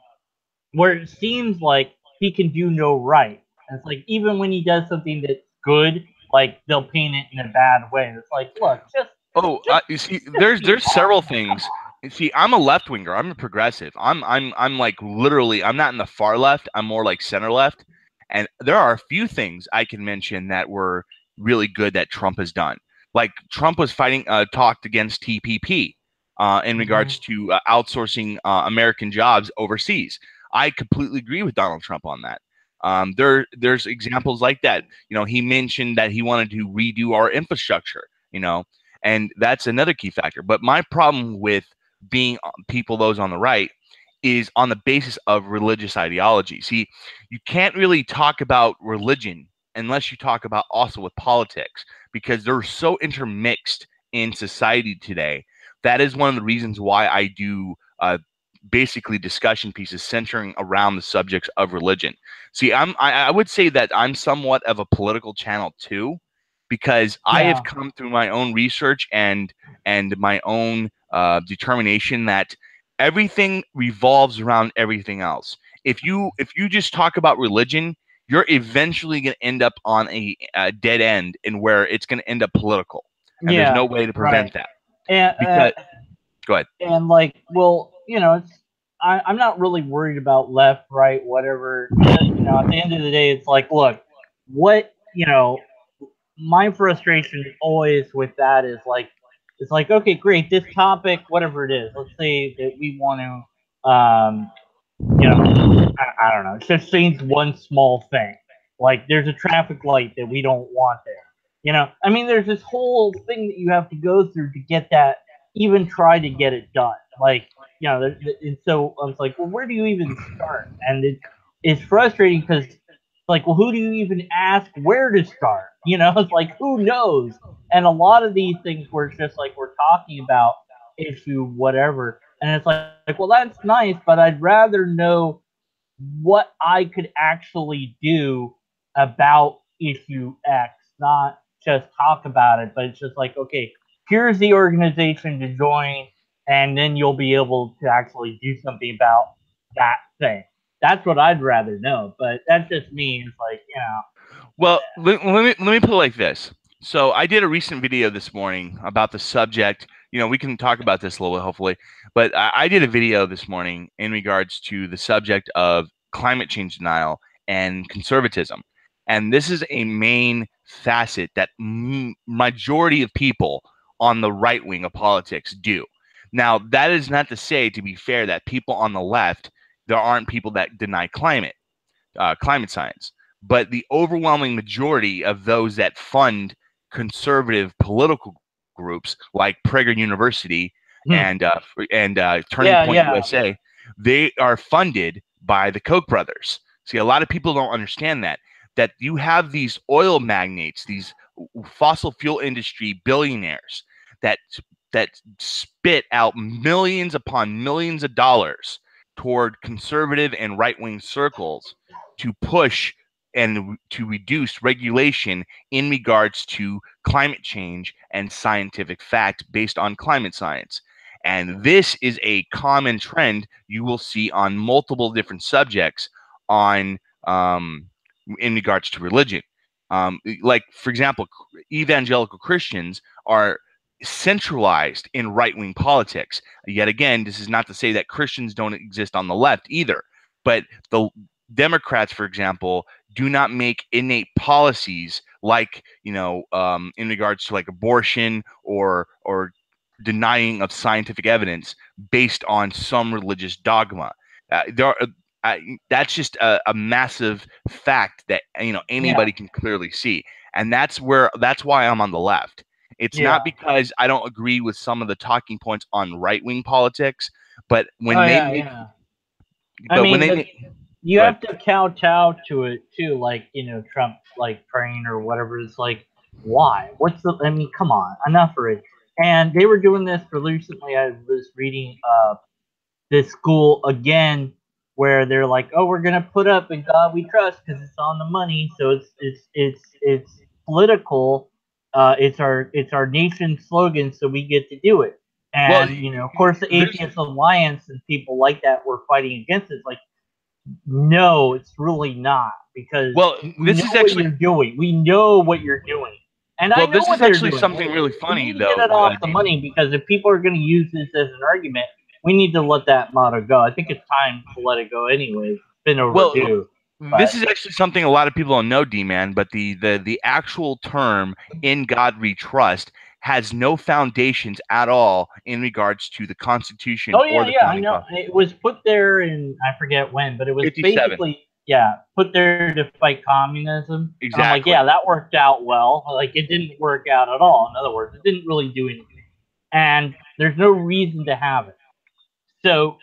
where it seems like he can do no right. And it's like even when he does something that's good, like they'll paint it in a bad way. It's like, look, Oh, just you see, be there's several honest. things. You see, I'm a left winger. I'm a progressive. I'm like literally. I'm not in the far left. I'm more like center left. And there are a few things I can mention that were really good that Trump has done. Like Trump was talked against TPP in Mhm. regards to outsourcing American jobs overseas. I completely agree with Donald Trump on that. There's examples like that. He mentioned that he wanted to redo our infrastructure. And that's another key factor. But my problem with being those on the right, is on the basis of religious ideology. See, you can't really talk about religion unless you talk about also with politics, because they're so intermixed in society today. That is one of the reasons why I do basically discussion pieces centering around the subjects of religion. See, I would say that I'm somewhat of a political channel too, because I have Yeah. come through my own research and my own determination that everything revolves around everything else. If you just talk about religion, you're eventually going to end up on a dead end, and where it's going to end up political, and there's no Yeah. way to Right. prevent that. And Because go ahead. like, well, I'm not really worried about left, right, whatever. At the end of the day, it's like, look, what my frustration always with that is like, it's like, okay, great, this topic, whatever it is, let's say that we want to, I don't know, just change one small thing. Like there's a traffic light that we don't want there. I mean, there's this whole thing that you have to go through to get that, even try to get it done. Like, and so I was like, well, where do you even start? And it's frustrating because, like, well, who do you even ask where to start? It's like, who knows? And a lot of these things where it's just like we're talking about issue, whatever. And it's like, well, that's nice, but I'd rather know what I could actually do about issue X, not just talk about it, but it's just like, okay, here's the organization to join, and then you'll be able to actually do something about that thing. That's what I'd rather know, but that's just me. It's like, Well, let me put it like this. So I did a recent video this morning about the subject. We can talk about this a little bit, hopefully. But I did a video this morning in regards to the subject of climate change denial and conservatism. And this is a main facet that majority of people on the right wing of politics do. Now, that is not to say, to be fair, that people on the left, there aren't people that deny climate science. But the overwhelming majority of those that fund conservative political groups like Prager University and Turning yeah, Point yeah, USA, they are funded by the Koch brothers. See, a lot of people don't understand that you have these oil magnates, these fossil fuel industry billionaires that that spit out millions upon millions of dollars toward conservative and right-wing circles to push and to reduce regulation in regards to climate change and scientific fact based on climate science. And this is a common trend you will see on multiple different subjects on in regards to religion. Like, for example, evangelical Christians are centralized in right-wing politics. Yet again, this is not to say that Christians don't exist on the left either, but the Democrats, for example, do not make innate policies like, in regards to like abortion or denying of scientific evidence based on some religious dogma. There are That's just a massive fact that yeah, anybody can clearly see, and that's why I'm on the left. It's yeah. not because I don't agree with some of the talking points on right wing politics, but Oh when they yeah, make yeah. I but when mean, they but make you go ahead. have to kowtow to it too, like Trump, like praying or whatever. It's like, why? What's the? I mean, come on, enough already. And they were doing this for recently. I was reading this school again where they're like, oh, we're gonna put up in God we trust because it's on the money. So it's political. It's our nation slogan, so we get to do it. Well, And of course, the there's Atheist Alliance and people like that were fighting against it. It's like, no, it's really not, because well, we this know is what actually you're doing. We know what you're doing. And I well, know this what is they're actually doing. something really We funny need to get though, it off the Damon. money, because if people are going to use this as an argument, we need to let that motto go. I think it's time to let it go anyways. It's been Well, overdue. this But is actually something a lot of people don't know, D-Man, but the actual term "in God we trust" has no foundations at all in regards to the Constitution oh or yeah, the yeah, I founding know. father. It was put there in, I forget when, but it was 57. basically, yeah, put there to fight communism. And I'm like, Exactly. yeah, that worked out well. Like, it didn't work out at all. In other words, it didn't really do anything. And there's no reason to have it. So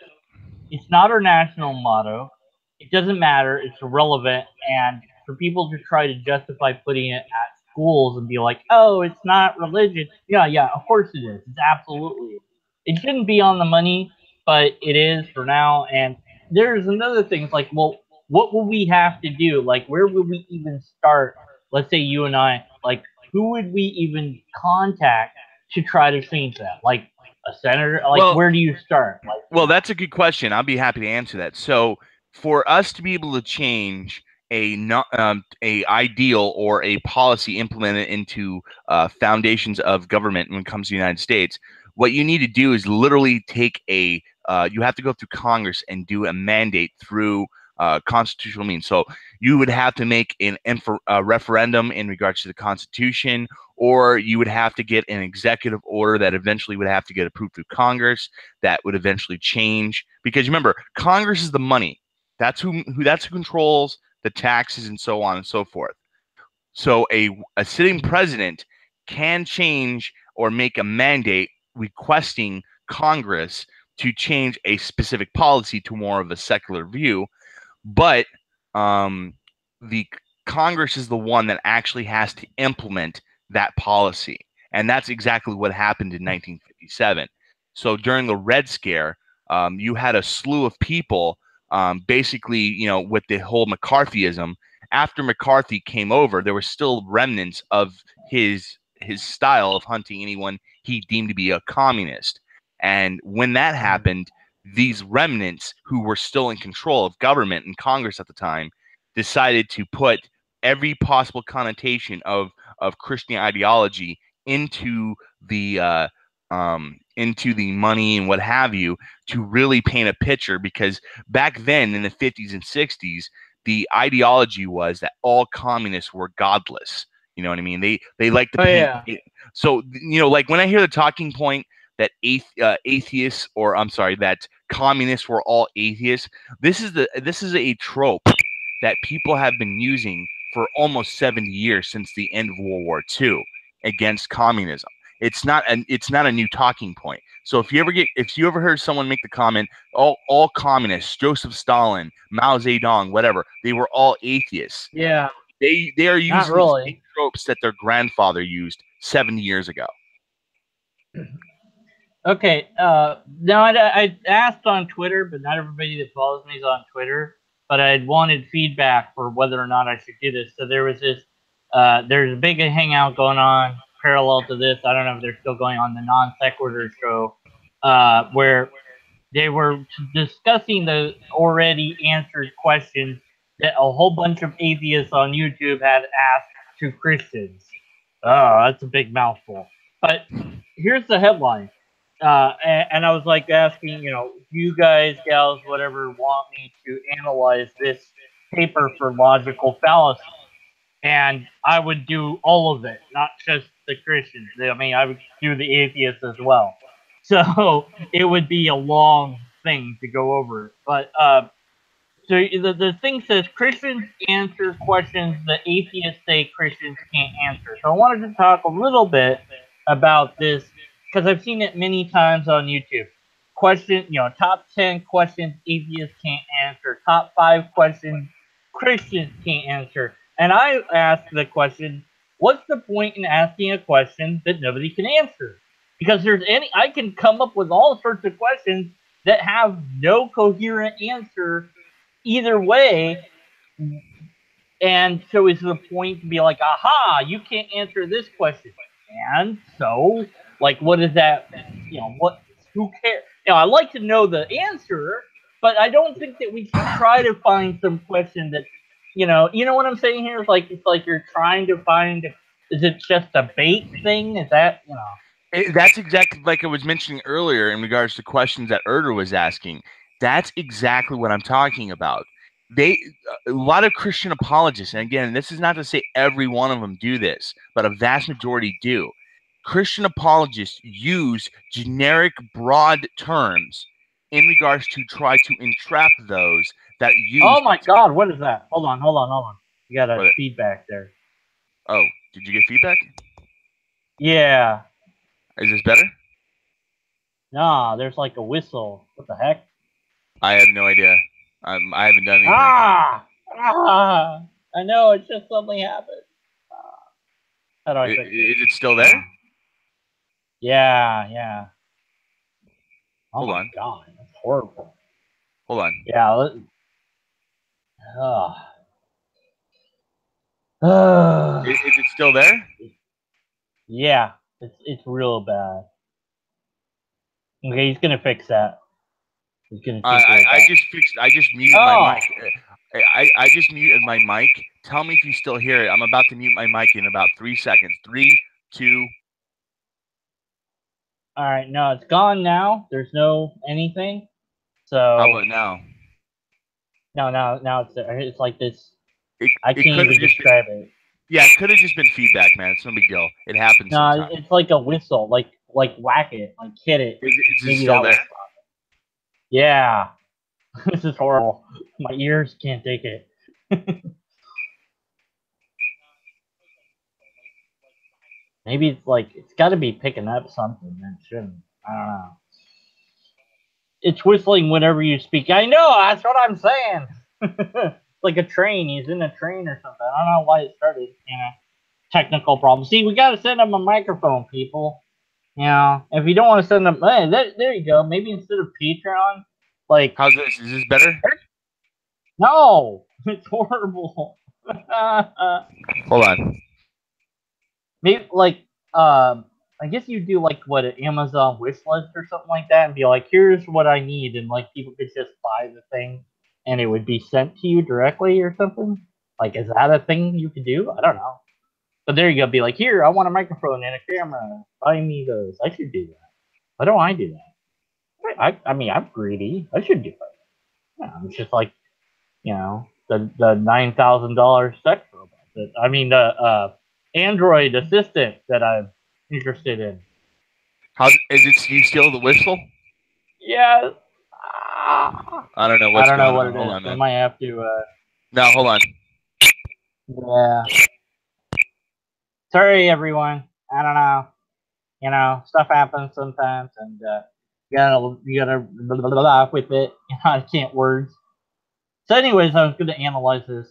it's not our national motto. It doesn't matter. It's irrelevant. And for people to try to justify putting it at schools and be like, oh, it's not religion. Yeah, yeah, of course it is. It's absolutely. It shouldn't be on the money, but it is for now. And there's another thing. It's like, well, what will we have to do? Like, where would we even start? Let's say you and I, like, who would we even contact to try to change that? Like, a senator? Like, Well, where do you start? Like, that's a good question. I'll be happy to answer that. So, for us to be able to change a ideal or a policy implemented into foundations of government when it comes to the United States, what you need to do is literally take you have to go through Congress and do a mandate through constitutional means. So you would have to make a referendum in regards to the Constitution, or you would have to get an executive order that eventually would have to get approved through Congress that would eventually change. Because remember, Congress is the money. That's who controls the taxes and so on and so forth. So a sitting president can change or make a mandate requesting Congress to change a specific policy to more of a secular view, but the Congress is the one that actually has to implement that policy, and that's exactly what happened in 1957. So during the Red Scare, you had a slew of people, basically, with the whole McCarthyism, after McCarthy came over, there were still remnants of his style of hunting anyone he deemed to be a communist. And when that happened, these remnants who were still in control of government and Congress at the time decided to put every possible connotation of Christian ideology into the money and what have you, to really paint a picture, because back then in the 50s and 60s, the ideology was that all communists were godless. You know what I mean? They like to paint. yeah. So, like when I hear the talking point that atheists, or I'm sorry, that communists were all atheists, this is a trope that people have been using for almost 70 years, since the end of World War II, against communism. It's not a new talking point. So if you ever heard someone make the comment, all communists, Joseph Stalin, Mao Zedong, whatever, they were all atheists. Yeah. They are Not using the really. same tropes that their grandfather used 70 years ago. Okay. Now I asked on Twitter, but not everybody that follows me is on Twitter. But I wanted feedback for whether or not I should do this. So there was this. There's a big hangout going on parallel to this. I don't know if they're still going on, the non sequitur show, where they were discussing the already answered questions that a whole bunch of atheists on YouTube had asked to Christians. Oh, that's a big mouthful. But here's the headline. And I was like asking, you guys, gals, whatever, want me to analyze this paper for logical fallacy. And I would do all of it, not just the Christians. I mean, I would do the atheists as well. So it would be a long thing to go over it. But so the thing says Christians answer questions that atheists say Christians can't answer. So I wanted to talk a little bit about this because I've seen it many times on YouTube. Top 10 questions atheists can't answer. Top 5 questions Christians can't answer. And I asked the question, what's the point in asking a question that nobody can answer? Because I can come up with all sorts of questions that have no coherent answer either way. And so is the point to be like, aha, you can't answer this question. And so, like, what is that? Who cares? I like to know the answer, but I don't think that we should try to find some question that, you know what I'm saying here? It's like you're trying to find, is it just a bait thing? Is that, That's exactly like I was mentioning earlier in regards to questions that Erder was asking. That's exactly what I'm talking about. A lot of Christian apologists, and again, this is not to say every one of them do this, but a vast majority do. Christian apologists use generic, broad terms in regards to try to entrap those that use. Oh my God, what is that? Hold on. You got a feedback there. Oh, did you get feedback? Yeah. Is this better? Nah, there's like a whistle. What the heck? I have no idea. I haven't done anything. I know, it's just something happened. How do I fix it? Is it still there? Yeah. Oh Hold my on. God, that's horrible. Hold on. Yeah. Is it still there? Yeah, it's real bad. Okay, he's gonna fix that. He's gonna. I just muted my mic. I just muted my mic. Tell me if you still hear it. I'm about to mute my mic in about 3 seconds. 3, 2. All right, no, it's gone now. There's no anything. So how about now? No, now it's like this. I can't even describe it. Yeah, it could have just been feedback, man. It's no big deal. It happens. No, sometimes. It's like a whistle, like whack it, like hit it. Is it still there? Yeah, this is horrible. My ears can't take it. Maybe it's got to be picking up something that shouldn't. I don't know. It's whistling whenever you speak. I know, that's what I'm saying. Like a train. He's in a train or something. I don't know why it started. Technical problem. See, we got to send him a microphone, people. If you don't want to send them, there you go. Maybe instead of Patreon, how's this? Is this better? No, it's horrible. Hold on. Maybe like I guess you do like what an Amazon wish list or something like that, and be like, here's what I need, and like people could just buy the thing, and it would be sent to you directly or something. Like, is that a thing you could do? I don't know. But there you go. Be like, here, I want a microphone and a camera. Buy me those. I should do that. Why don't I do that? I mean, I'm greedy. I should do it. Yeah, it's just like, the $9,000 sex robot. I mean, the Android assistant that I'm interested in. How is it? You steal the whistle? Yeah. I don't know I what's don't know going what on. it Hold is. on, I man. might have to. No, hold on. Yeah. Sorry, everyone. I don't know. Stuff happens sometimes, and you gotta blah, blah, blah, blah with it. I can't words. So, anyways, I was going to analyze this.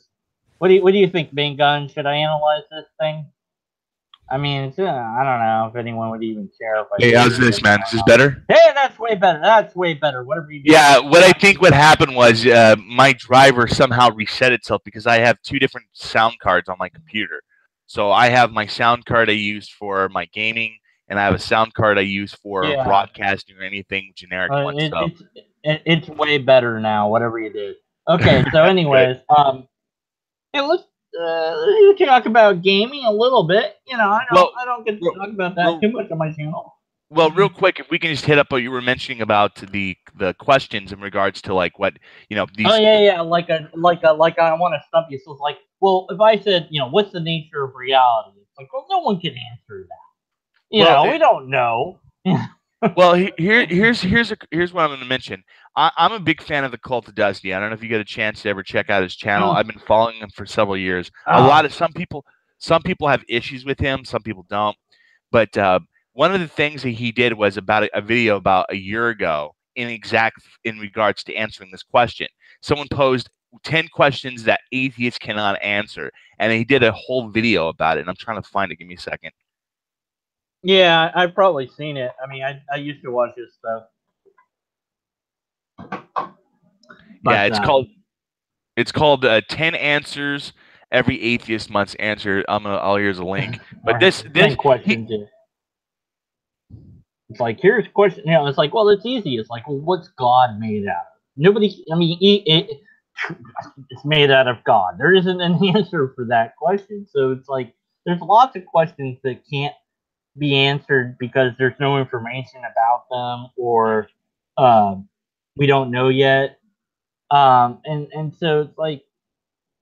What do you think, Bing Gun? Should I analyze this thing? I mean, I don't know if anyone would even care if I Hey, did how's or this, didn't. man? Is this better? Hey, that's way better. That's way better. Whatever you do. Yeah, what I think what happened was my driver somehow reset itself because I have two different sound cards on my computer. So I have my sound card I use for my gaming, and I have a sound card I use for Yeah. broadcasting or anything generic one. So It's way better now. Whatever you did. Okay. So, anyways, hey, let's talk about gaming a little bit. well, I don't get to real, talk about that real, too much on my channel. real quick, if we can just hit up what you were mentioning about the questions in regards to like what Oh these. yeah. Like I want to stump you. So it's like, well, if I said, what's the nature of reality? It's like, well, no one can answer that. Well, We don't know. well, here's what I'm going to mention. I'm a big fan of the Cult of Dusty. I don't know if you get a chance to ever check out his channel. I've been following him for several years. Oh, Some people have issues with him, some people don't. But one of the things that he did was about a video about a year ago in regards to answering this question. Someone posed 10 questions that atheists cannot answer, and he did a whole video about it. And I'm trying to find it. Give me a second. yeah, I've probably seen it. I mean, I used to watch his stuff. Yeah, But it's called 10 answers every atheist must answer. Here's a link. But this 10 questions. It's like, here's a question. It's like, well, it's easy. It's like, well, what's God made out of? Nobody. I mean, it's made out of God. There isn't an answer for that question. So it's like, there's lots of questions that can't be answered because there's no information about them, or we don't know yet. And so it's like,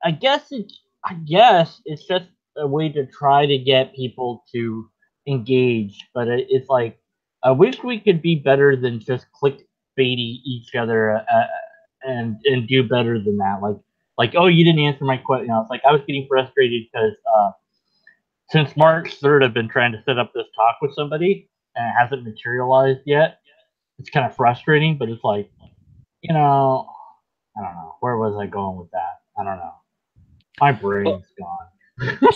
I guess it's just a way to try to get people to engage, but it's like, I wish we could be better than just clickbaity each other, and do better than that. Like, oh, you didn't answer my question. It's like I was getting frustrated because since March 3rd, I've been trying to set up this talk with somebody and it hasn't materialized yet. It's kind of frustrating, but it's like, I don't know. Where was I going with that? I don't know. My brain's gone.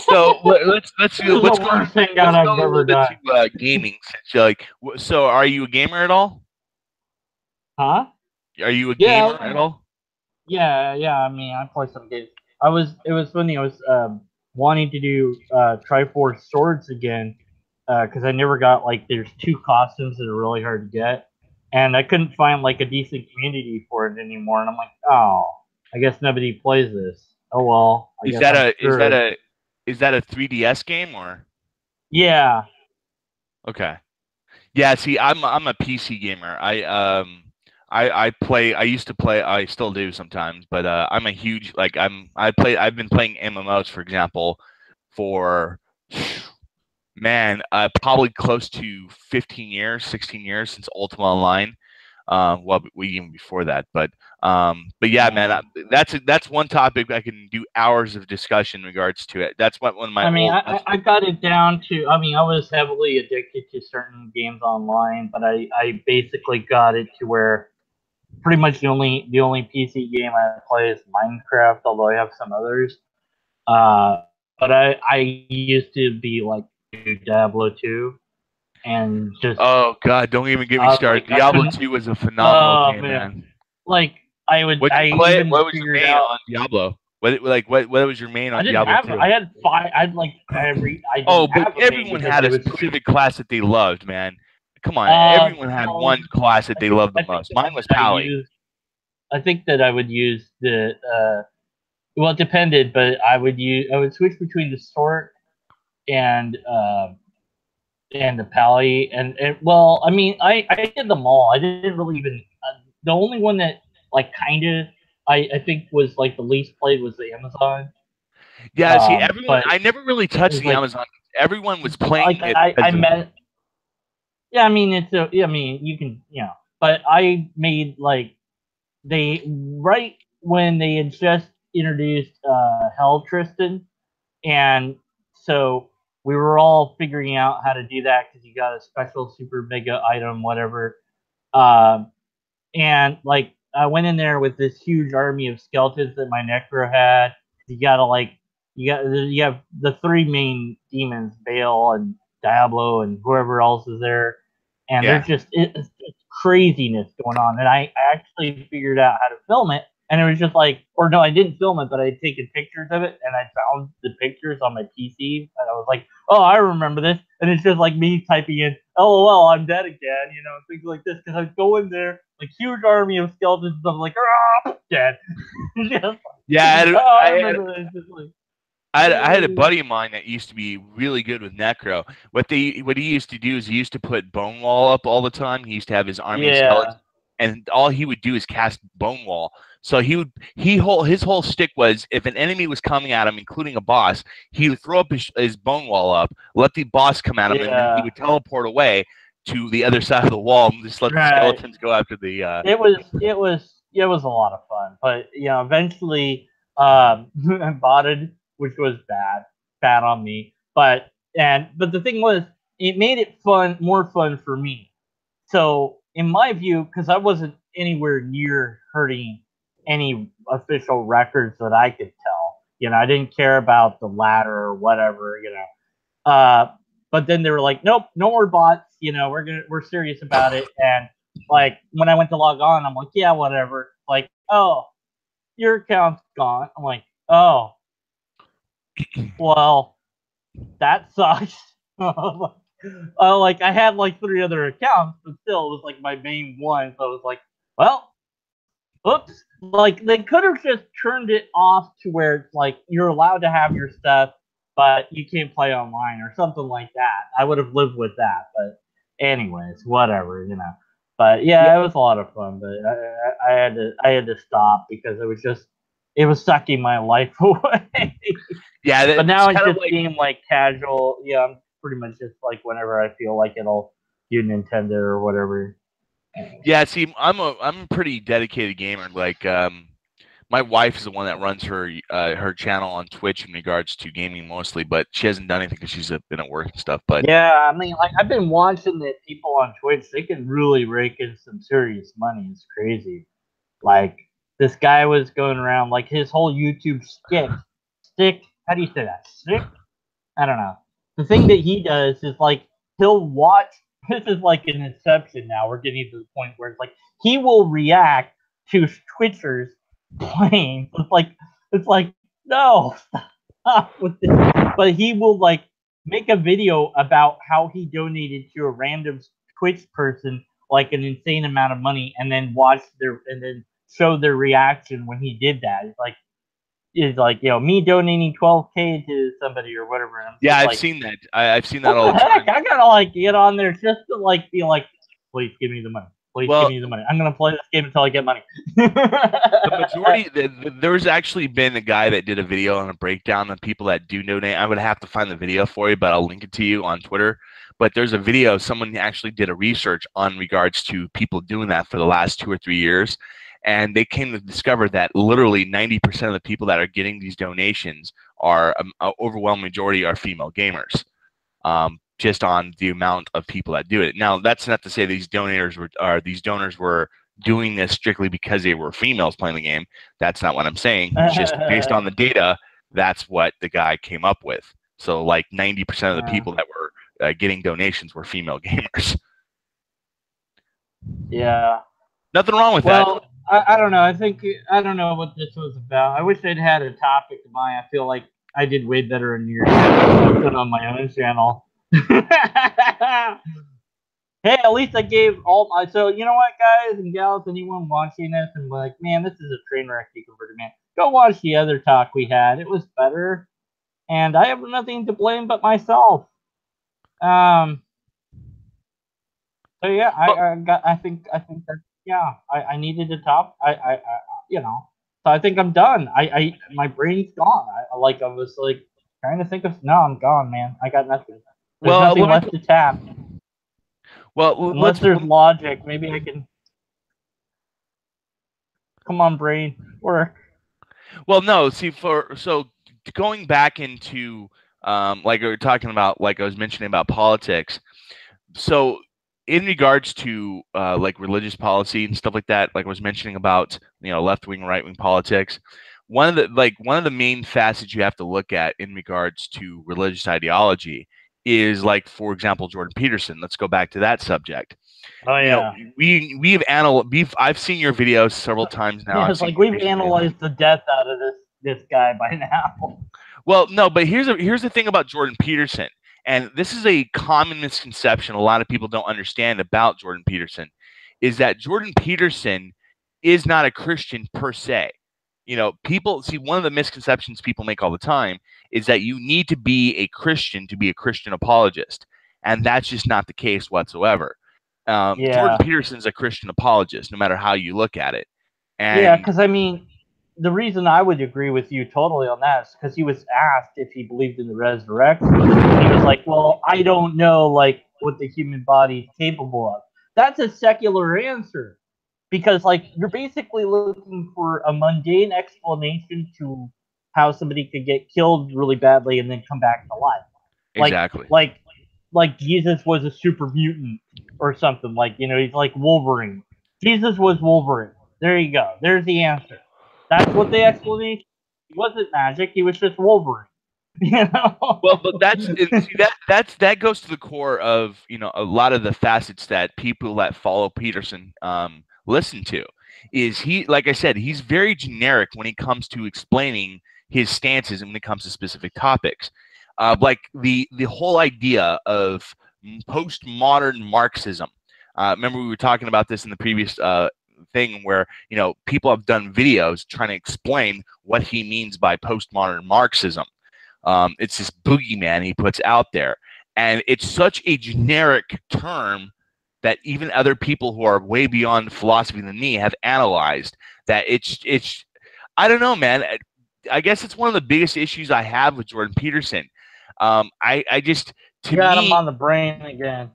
So let's This is the worst hangout I've a little ever bit done. to gaming. So are you a gamer at all? Huh? Are you a Yeah, gamer at all? yeah. I mean, I play some games. It was funny. I was wanting to do Triforce Swords again because I never got, like, there's two costumes that are really hard to get, and I couldn't find like a decent community for it anymore. And I'm like, oh, I guess nobody plays this. Oh well, I Is guess that I'm a screwed. is that a 3DS game or? Yeah. Okay. Yeah, see, I'm a PC gamer. I play. I used to play. I still do sometimes, but I'm a huge like I've been playing MMOs, for example, for man, probably close to 15 years, 16 years since Ultima Online. Well, we even before that, but yeah, man, that's one topic I can do hours of discussion in regards to it. That's what one of my I mean, old. I got it down to. I mean, I was heavily addicted to certain games online, but I basically got it to where pretty much the only PC game I play is Minecraft, although I have some others. But I used to be like Diablo 2, and just Oh God, don't even get me started. like I Diablo couldn't. 2 was a phenomenal Oh game, man, man. like What'd I you play? even What was your figured main out. on Diablo? What was your main I on didn't Diablo have. 2? I had 5. I'd like every. I Oh, didn't but have a main everyone because had it a was. specific class that they loved, man. Come on, everyone had Well, one class that they loved the I think most. Mine was that I Pally. used. I think that I would use the. Well, it depended, but I would use. I would switch between the sword and the pally and well, I mean, I did them all. I didn't really even. The only one that like kind of I think was like the least played was the Amazon. Yeah, see, everyone. But I never really it touched was the like Amazon. Everyone was like playing it I because of. met. Yeah, I mean it's a. Yeah, I mean you can but I made like they right when they had just introduced Hell Tristan, and so we were all figuring out how to do that because you got a special super mega item, whatever. Um, and like I went in there with this huge army of skeletons that my necro had. You gotta like you have the three main demons, Baal and Diablo and whoever else is there, and Yeah. there's it's just craziness going on. And I actually figured out how to film it, and it was just like, or no, I didn't film it, but I had taken pictures of it, and I found the pictures on my PC, and I was like, oh, I remember this, and it's just like me typing in, LOL, I'm dead again, things like this, because I go in there, like huge army of skeletons, and I'm like, ah, dead. Just, Yeah, oh, I I had remember this. Just like, I had a buddy of mine that used to be really good with Necro. What he used to do is he used to put Bone Wall up all the time. He used to have his army of yeah, skeletons, and all he would do is cast Bone Wall. So his whole stick was if an enemy was coming at him, including a boss, he would throw up his Bone Wall up, let the boss come at him, and then he yeah, would teleport away to the other side of the wall and just let the right. skeletons go after the. It was a lot of fun, but eventually, I bought it, which was bad on me. But the thing was, it made it more fun for me. So in my view, because I wasn't anywhere near hurting any official records that I could tell, I didn't care about the ladder or whatever. Uh, but then they were like, nope, no more bots. We're serious about it. And like when I went to log on, I'm like, yeah, whatever. Like, oh, your account's gone. I'm like, oh, well, that sucks. Like I had like 3 other accounts, but still, it was like my main one. So I was like, well, oops. Like they could have just turned it off to where it's like you're allowed to have your stuff, but you can't play online or something like that. I would have lived with that. But anyways, whatever. But Yeah, yeah, it was a lot of fun. But I had to stop because it was sucking my life away. yeah, But it's now it's kind of just like. being like casual. Yeah, I'm pretty much just like whenever I feel like it'll do Nintendo or whatever. Yeah, see, I'm a pretty dedicated gamer. Like, my wife is the one that runs her channel on Twitch in regards to gaming mostly, but she hasn't done anything because she's been at work and stuff. But Yeah, I mean, like I've been watching that people on Twitch, they can really rake in some serious money. It's crazy. Like this guy was going around like his whole YouTube stick. How do you say that? Stick? I don't know. The thing that he does is like he'll watch. This is like an inception now. We're getting to the point where it's like he will react to Twitchers playing. It's like no, stop with this. But he will like make a video about how he donated to a random Twitch person like an insane amount of money, and then show their reaction when he did that. It's like me donating 12K to somebody or whatever. And I'm yeah, just I've like, seen that. I've seen that what all the the heck? time. I gotta like get on there just to like be like, please give me the money. Please give Well, me the money. I'm gonna play this game until I get money. the majority, there's actually been a guy that did a video on a breakdown of people that do donate. I would have to find the video for you, but I'll link it to you on Twitter. But there's a video, someone actually did a research on regards to people doing that for the last 2 or 3 years. And they came to discover that literally 90% of the people that are getting these donations are, overwhelming majority are female gamers. Just on the amount of people that do it. Now, that's not to say these donors were doing this strictly because they were females playing the game. That's not what I'm saying. It's just based on the data. That's what the guy came up with. So, like 90% of the Yeah. people that were getting donations were female gamers. Yeah. Nothing wrong with that. Well, I don't know. I don't know what this was about. I wish I'd had a topic in mind. I feel like I did way better in your channel on my own channel. Hey, at least I gave all my. So you know what, guys and gals, anyone watching this and like, man, this is a train wreck, you converted man. Go watch the other talk we had. It was better, and I have nothing to blame but myself. Um. So yeah, Well, I think that yeah, I needed to talk. You know. So I think I'm done. My brain's gone. I was like trying to think of. No, I'm gone, man. I got nothing. There's well, nothing let left me. to tap Well, unless there's logic. Maybe I can. Come on, brain. Work. well, no. See, going back into like we were talking about, like I was mentioning about politics. So in regards to like religious policy and stuff like that, like I was mentioning about left wing, right wing politics. One of the main facets you have to look at in regards to religious ideology is, like, for example, Jordan Peterson. Let's go back to that subject. Oh yeah. I've seen your videos several times now. Yeah, I've it's seen like your we've recent videos. analyzed the death out of this guy by now. Well, no, but here's the thing about Jordan Peterson, and this is a common misconception a lot of people don't understand about Jordan Peterson, is that Jordan Peterson is not a Christian per se. People see, one of the misconceptions people make all the time is that you need to be a Christian to be a Christian apologist, and that's just not the case whatsoever. Jordan Yeah. Peterson's a Christian apologist, no matter how you look at it, Yeah, and because I mean, the reason I would agree with you totally on that is because he was asked if he believed in the resurrection, and he was like, "Well, I don't know, like what the human body is capable of." That's a secular answer because, like, you're basically looking for a mundane explanation to how somebody could get killed really badly and then come back to life. Like, exactly. like, like Jesus was a super mutant or something. Like, he's like Wolverine. Jesus was Wolverine. There you go. There's the answer. That's what the explanation. He wasn't magic. He was just Wolverine. You know. Well, but see, that goes to the core of a lot of the facets that people that follow Peterson listen to. Is he, like I said, he's very generic when it comes to explaining his stances and when it comes to specific topics. Like the whole idea of postmodern Marxism. Remember, we were talking about this in the previous thing, where people have done videos trying to explain what he means by postmodern Marxism. It's this boogeyman he puts out there. And it's such a generic term that even other people who are way beyond philosophy than me have analyzed, that it's I don't know, man. I guess it's one of the biggest issues I have with Jordan Peterson. I just, to Got him me, on the brain again.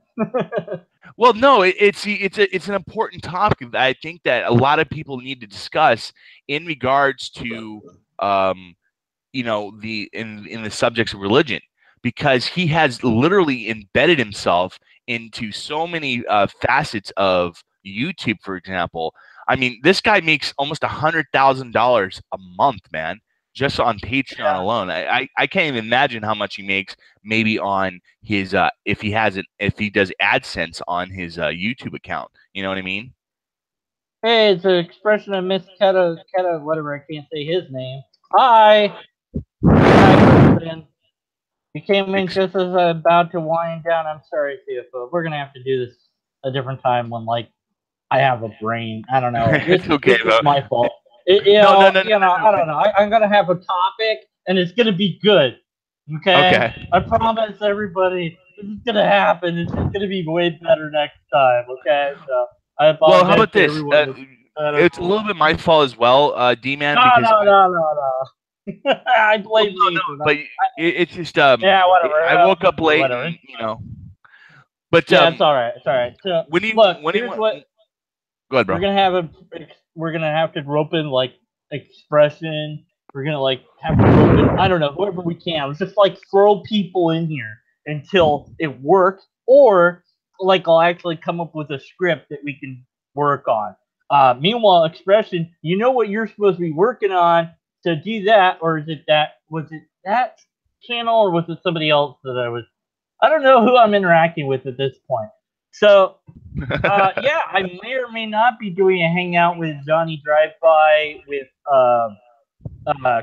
well, no, it's an important topic that I think that a lot of people need to discuss in regards to in the subjects of religion, because he has literally embedded himself into so many facets of YouTube, for example. I mean, this guy makes almost $100,000 a month, man, just on Patreon Yeah. alone. I can't even imagine how much he makes, maybe on his if he does AdSense on his YouTube account. You know what I mean? Hey, it's an expression of Miss Keta, whatever. I can't say his name. Hi. Hi, person. You came in Ex- just as I'm about to wind down. I'm sorry, Theophobe. We're gonna have to do this a different time when, like, I have a brain. I don't know. This it's okay, this is bro. my fault. No, no, no, no, I no, don't know. I'm gonna have a topic, and it's gonna be good. no. Okay, Okay. I promise everybody. This is gonna happen. It's just gonna be way better next time. Okay, so I Well, how apologize about to this? everyone. I don't It's a little bit my fault as well, D-man, No, because no, no, no, no. I well, blame no, no, me for that. but it's just Yeah, whatever. I woke up late, Whatever. and but Yeah, it's all right. It's all right. So look, when you here's want, what go ahead, we're bro. gonna have we're gonna have to rope in, like, expression. We're gonna, like, have to rope in, I don't know, whoever we can. Let's just, like, throw people in here until it works, or, like, I'll actually come up with a script that we can work on. Meanwhile, expression, you know what you're supposed to be working on to do that, or is it that? Was it that channel, or was it somebody else that I was? I don't know who I'm interacting with at this point. So, yeah, I may or may not be doing a hangout with Johnny Drive-By with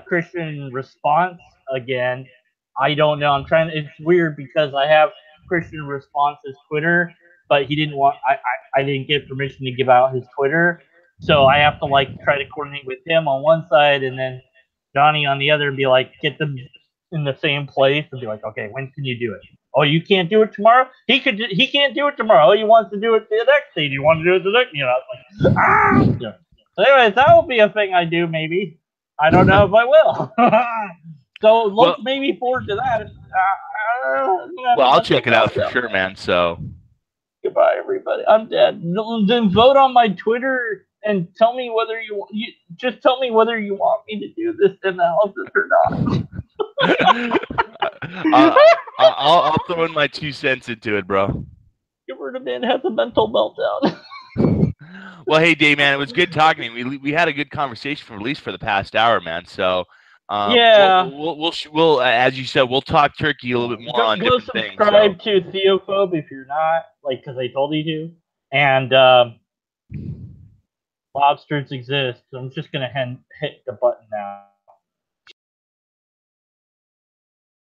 Christian Response again. I don't know. I'm trying. It's weird because I have Christian Response's Twitter, but he didn't want. I didn't get permission to give out his Twitter, so I have to like try to coordinate with him on one side and then Johnny on the other, and be like, get them in the same place and be like, okay, when can you do it? Oh, you can't do it tomorrow. He could. He can't do it tomorrow. Oh, he wants to do it the next day. Do you want to do it the next? You know, it's like ah. Yeah. So, anyways, that will be a thing I do maybe. I don't know if I will. So look maybe forward to that. Well, I'll check it out for sure, man. So goodbye, everybody. I'm dead. Then vote on my Twitter and tell me whether you just tell me whether you want me to do this analysis or not. I'll throw in my 2 cents into it, bro. Give her the man has a mental meltdown. Well, hey, Dave, man, it was good talking to you. We had a good conversation for at least for the past hour, man. So, yeah, we'll as you said, we'll talk turkey a little bit more on different things. Go subscribe to Theophobe if you're not, like, because I told you to, and lobsters exist. So I'm just gonna hit the button now.